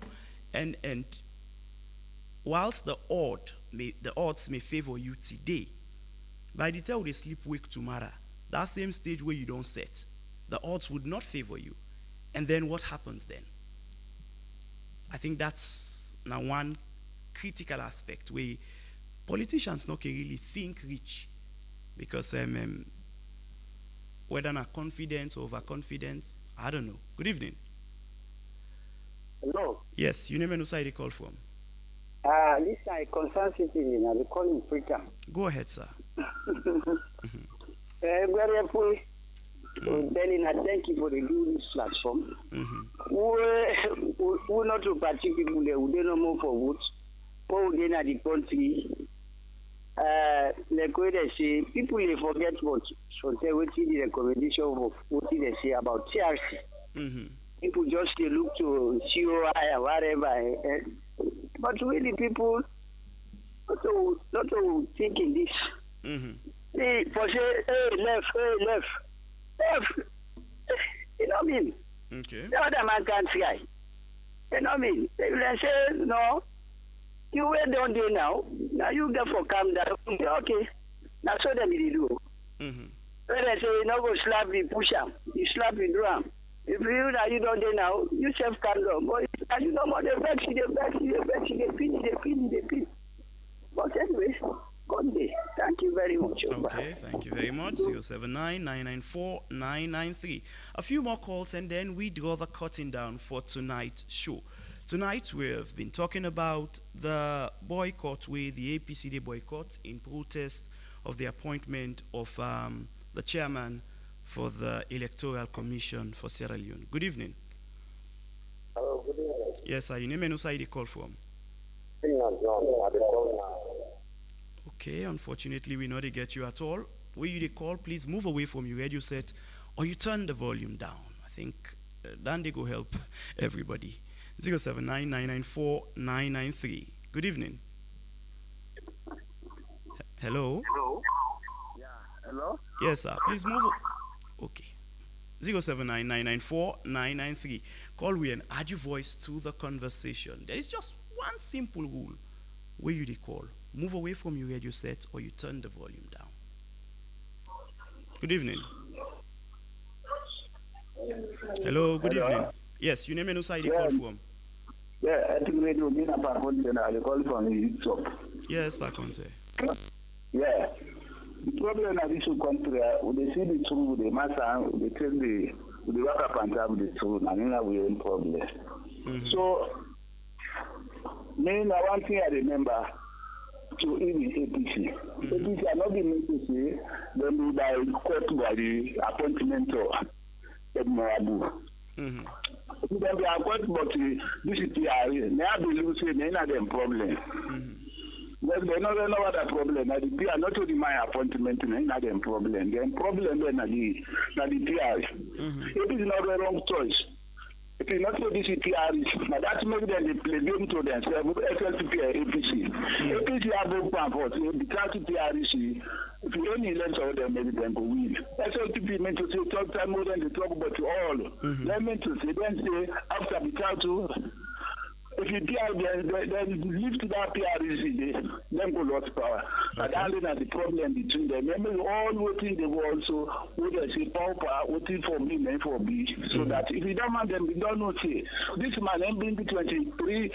And whilst the odds may favor you today, by the time they sleep wake tomorrow, that same stage where you don't set, the odds would not favor you. And then what happens then? I think that's now one critical aspect where politicians not can really think rich, because whether not confidence or overconfidence, I don't know. Good evening. Hello. Yes, you name and who side you call from? This is a concerned citizen. I will call him Freaker. Go ahead, sir. Very happy. Telling her thank you for the do this platform. Who not to party people there who don't know more for votes. Who then at the country. Like what they say, people they forget what say what the recommendation of what they say about TRC. People just they look to COI or whatever. But really, people not to think in this. They for say, hey, left. You know what I mean? Okay. The other man can't try. You know what I mean? They will say, no, you wait down there now. Now you get for calm down. Okay. Now so them they do. When they say, you know, go slap the push am, you slap the drum. If you now you don't there now, you self calm down. But you know what, they vex, they pin. But anyway, God day. Thank you very much. Okay, thank you very much. 079-994-993. A few more calls and then we draw the curtain down for tonight's show. Tonight we've been talking about the boycott, with the APCD boycott in protest of the appointment of the chairman for the Electoral Commission for Sierra Leone. Good evening. Hello, good evening. Yes, sir. Your name and who you call from? Okay, unfortunately, we know they get you at all. Where you call, please move away from your radio set or you turn the volume down. I think then they go help everybody. 079-994-993. Good evening. Hello? Hello? Yeah, hello? Yes, sir. Please move. Okay. 079-994-993. Call we and add your voice to the conversation. There is just one simple rule. Where you call, move away from your radio set or you turn the volume down. Good evening. Hello, good evening. Yes, your name and who side you call from? Yeah, I think radio Mina Paconte and I call from the shop. Yes, Paconte. Yeah. The problem of this country, they see the truth, the matter, they tell the work up and have the truth, and then we have a problem. So, me, one thing I remember to even APC. APC are not being made to say then do by court by the appointment of Edmond Abu. Then they are court but this is PRA. They have been say they have them problem. But they know what the problem. Now the PR not only my appointment, they have them problem. The problem then the PRA. It is not the wrong choice. It is not for this PRs, but that's maybe then they play game to themselves, SLPP and APC. APC have a plan for it, because PRs, if you only elect all them, maybe then go win. SLPP meant to say, talk time more than they talk about all. They meant to say, then say, after the council, if you PR, then lift that PRs, then go lost power. But only not the problem between them. Remember, all waiting the world, so what they say, power, waiting for me, and for B. So that if you don't want them, we don't know, say, this man, then bring the 23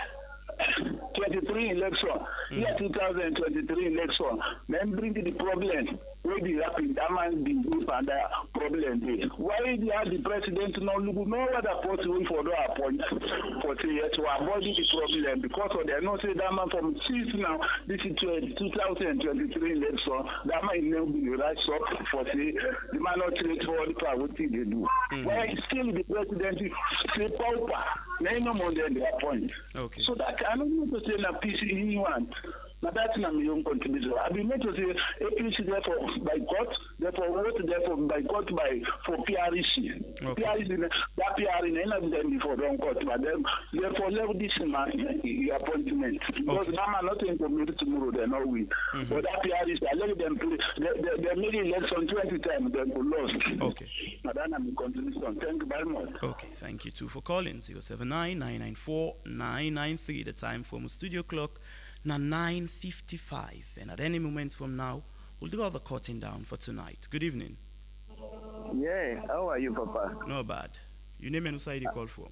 election, year 2023 election, then bring the problem. Where the happen, that man be group and that problem there. Why they have the president now look no other possible for the appoint for 3 years to avoid the problem because of they not say that man from 6 now, this is 2023 election, that man now be the right shop for say the man not trade for the power what they do. Why still the president say pauper, no more than they appoint. Okay. So that I don't know to say na peace anyone. But that's not my own contribution. I've been made to say APC therefore by court, therefore vote therefore by court by for PRC. Okay. PRC that PR in any of them before don't court, but then therefore level this man appointment. Because now I'm not in community tomorrow, they're not win. But that PRC, I let them play they made election 20 times, they go lost. Okay. But then I'm in contribution. Thank you very much. Okay, thank you too for calling. 079-994-993. The time from studio clock. Now 9:55, and at any moment from now, we'll draw the curtain down for tonight. Good evening. Yeah, how are you, Papa? Not bad. Your name and who side you call from?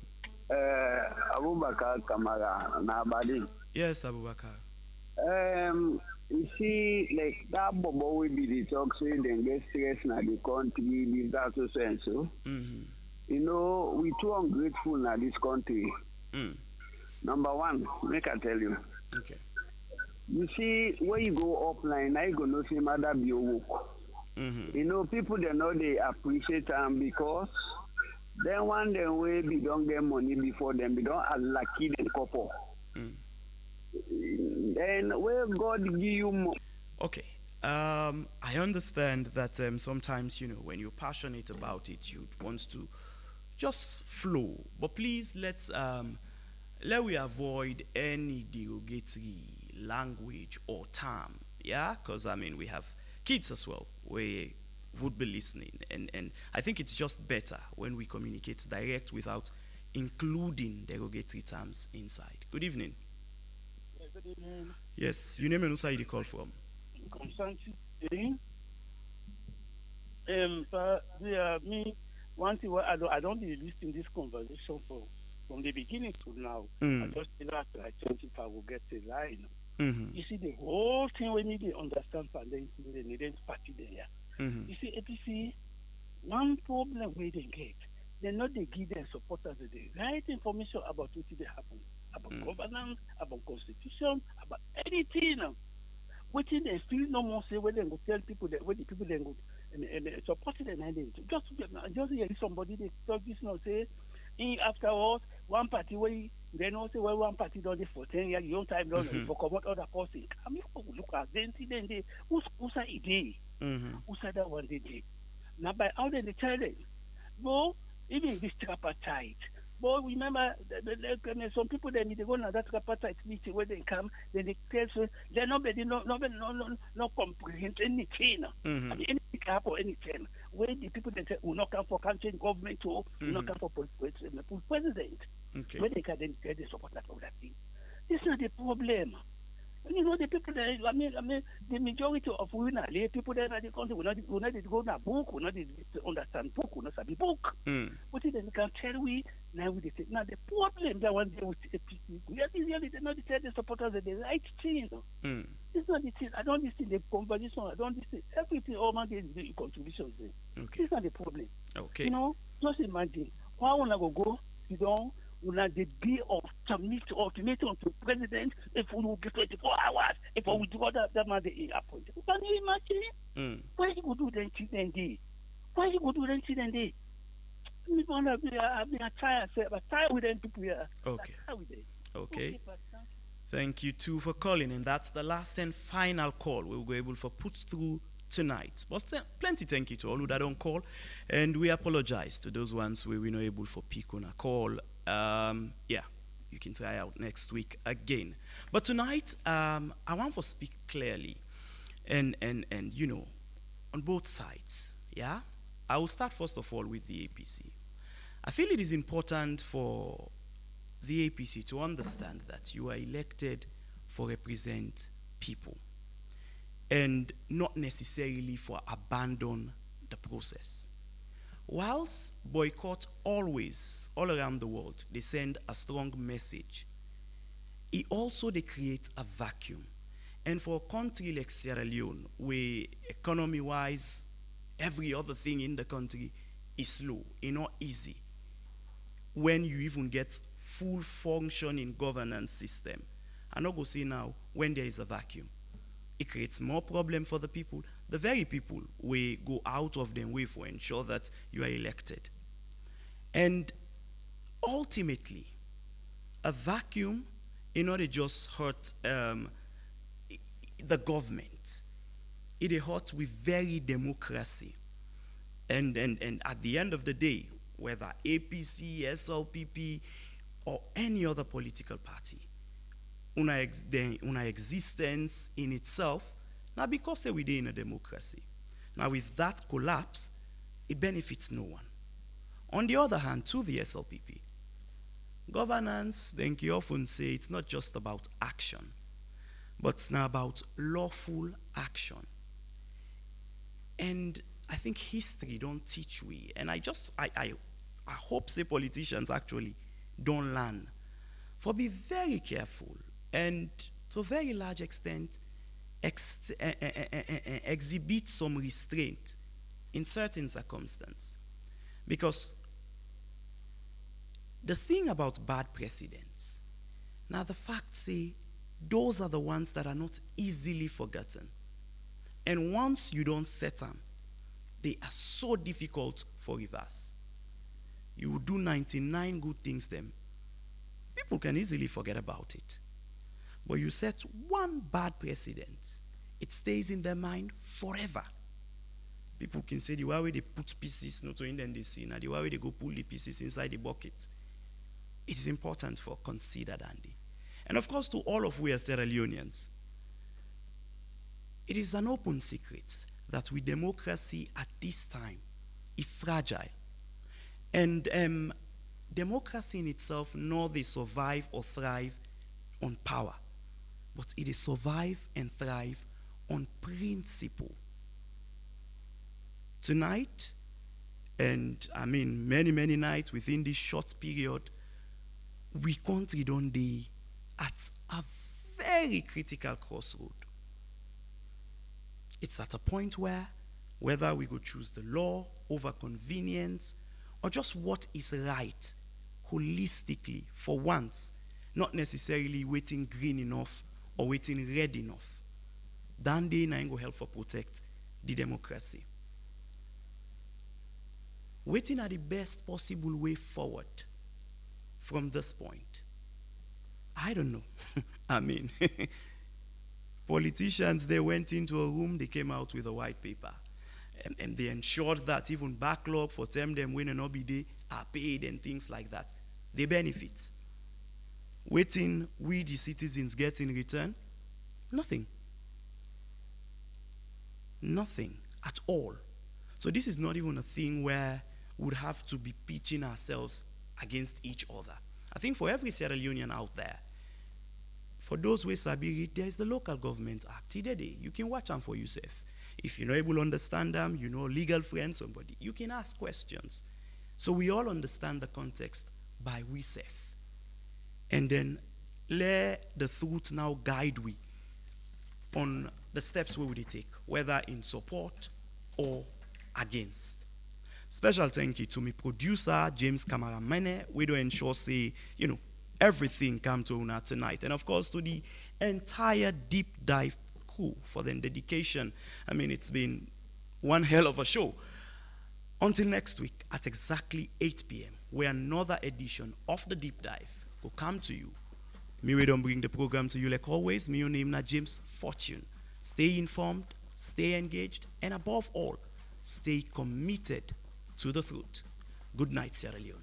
Abubakar Kamara, Nabadi. Yes, Abubakar. You see, like that Bobo will be the talk saying then get stress now the country, this, that, so and so. You know, we too ungrateful now this country. Number one, make I tell you. Okay. You see, when you go offline, I go no see mother be work. You know, people they know they appreciate them because then one day way we don't get money before them, we don't are lucky the couple. Then where God give you more. Okay. I understand that sometimes, you know, when you're passionate about it, you want to just flow. But please let's let we avoid any derogatory language or term, yeah? Because, I mean, we have kids as well, we would be listening, and I think it's just better when we communicate direct without including derogatory terms inside. Good evening. Yeah, good evening. Yes, your name and who you call from? Constantine. Me, one thing I don't be listening this conversation from the beginning to now. I just feel like I think if I will get a line. You see, the whole thing we need to understand and then they needn't party there. You see, APC, one problem we didn't get, they not they give their supporters the right information about what they happen, about governance, about constitution, about anything. What they feel no more say when they go tell people that when the people then go support them and then just hear somebody they talk this now say afterwards one party way they know say well one party done this for 10 years, your time done for come out other person. I mean look at then see then they who's a idea. Who said that one day? Now by how they tell them, well, even this tripartite. But remember, some people they need to go on that tripartite meeting where they come, then they tell you they're not comprehend anything. And anything can happen anything. Where the people that say will not come for country government or will not come for president. Okay. Where they can then get the support of that thing. This is not the problem. You know, the people that, I mean, the majority of women are lay people that are the country will not go to a book, will not understand book, will not study book. But then can tell we, now we say, now the problem that one day with APC, we are really not tell the supporters that the right thing. It's not the thing. I don't listen to the conversation, I don't listen everything, all my days, the contributions. Okay. It's not the problem. Okay. You know, just imagine, why want to go, you know, on the day of ultimatum to president, if we will give 24 hours, if we will do that man the appointed. Can you imagine? Why you go do the incident day? Why you go do the incident day? I've been tired with them people here. Okay. Okay. Thank you too for calling, and that's the last and final call we will be able to put through tonight. But plenty thank you to all who that don't call, and we apologize to those ones where we're not able for pick on a call. Yeah, you can try out next week again. But tonight, I want to speak clearly, and you know, on both sides. Yeah, I will start first of all with the APC. I feel it is important for the APC to understand that you are elected for represent people, and not necessarily for abandon the process. Whilst boycott always, all around the world, they send a strong message, it also they create a vacuum. And for a country like Sierra Leone, where economy-wise, every other thing in the country is slow, it's not easy. When you even get full functioning governance system, I'm not going to say now, when there is a vacuum, it creates more problem for the people. The very people will go out of their way for ensure that you are elected. And ultimately, a vacuum, in order just hurt the government, it hurts with very democracy. And at the end of the day, whether APC, SLPP, or any other political party, una existence in itself, now because we're in a democracy. Now with that collapse, it benefits no one. On the other hand, to the SLPP, governance, then you often say it's not just about action, but it's now about lawful action. And I think history don't teach we, and I hope say politicians actually don't learn. For be very careful and to a very large extent exhibit some restraint in certain circumstances. Because the thing about bad precedents, now the facts say those are the ones that are not easily forgotten. And once you don't set them, they are so difficult for reverse. You will do 99 good things them. People can easily forget about it. But you set one bad precedent, it stays in their mind forever. People can say the way they put pieces not in then they see, now the way they go pull the pieces inside the bucket. it is important for consider Dandy. And of course, to all of we as Sierra Leoneans, it is an open secret that with democracy at this time is fragile. And democracy in itself, nor they survive or thrive on power, but it is survive and thrive on principle. Tonight, and I mean many, many nights within this short period, we country don't dey at a very critical crossroad. It's at a point where whether we go choose the law over convenience or just what is right holistically for once, not necessarily waiting green enough or waiting red enough. That day na go help for protect the democracy. Waiting are the best possible way forward from this point. I don't know. I mean, politicians, they went into a room, they came out with a white paper. And they ensured that even backlog for them when an OBD are paid and things like that. They benefit. Waiting, we the citizens get in return? Nothing. Nothing at all. So this is not even a thing where we would have to be pitching ourselves against each other. I think for every Sierra Leonean out there, for those who sabi read, there is the Local Government Act. You can watch them for yourself. If you're not able to understand them, you know, legal friend, somebody, you can ask questions. So we all understand the context by we self. And then let the truth now guide we on the steps we would take, whether in support or against. Special thank you to my producer, James Kamaramene. We do ensure, say, you know, everything come to una tonight. And of course, to the entire Deep Dive crew for their dedication. I mean, it's been one hell of a show. Until next week at exactly 8 p.m., where another edition of the Deep Dive will come to you. Me, we don't bring the program to you like always. Me, your name na James Fortune. Stay informed, stay engaged, and above all, stay committed to the truth. Good night, Sierra Leone.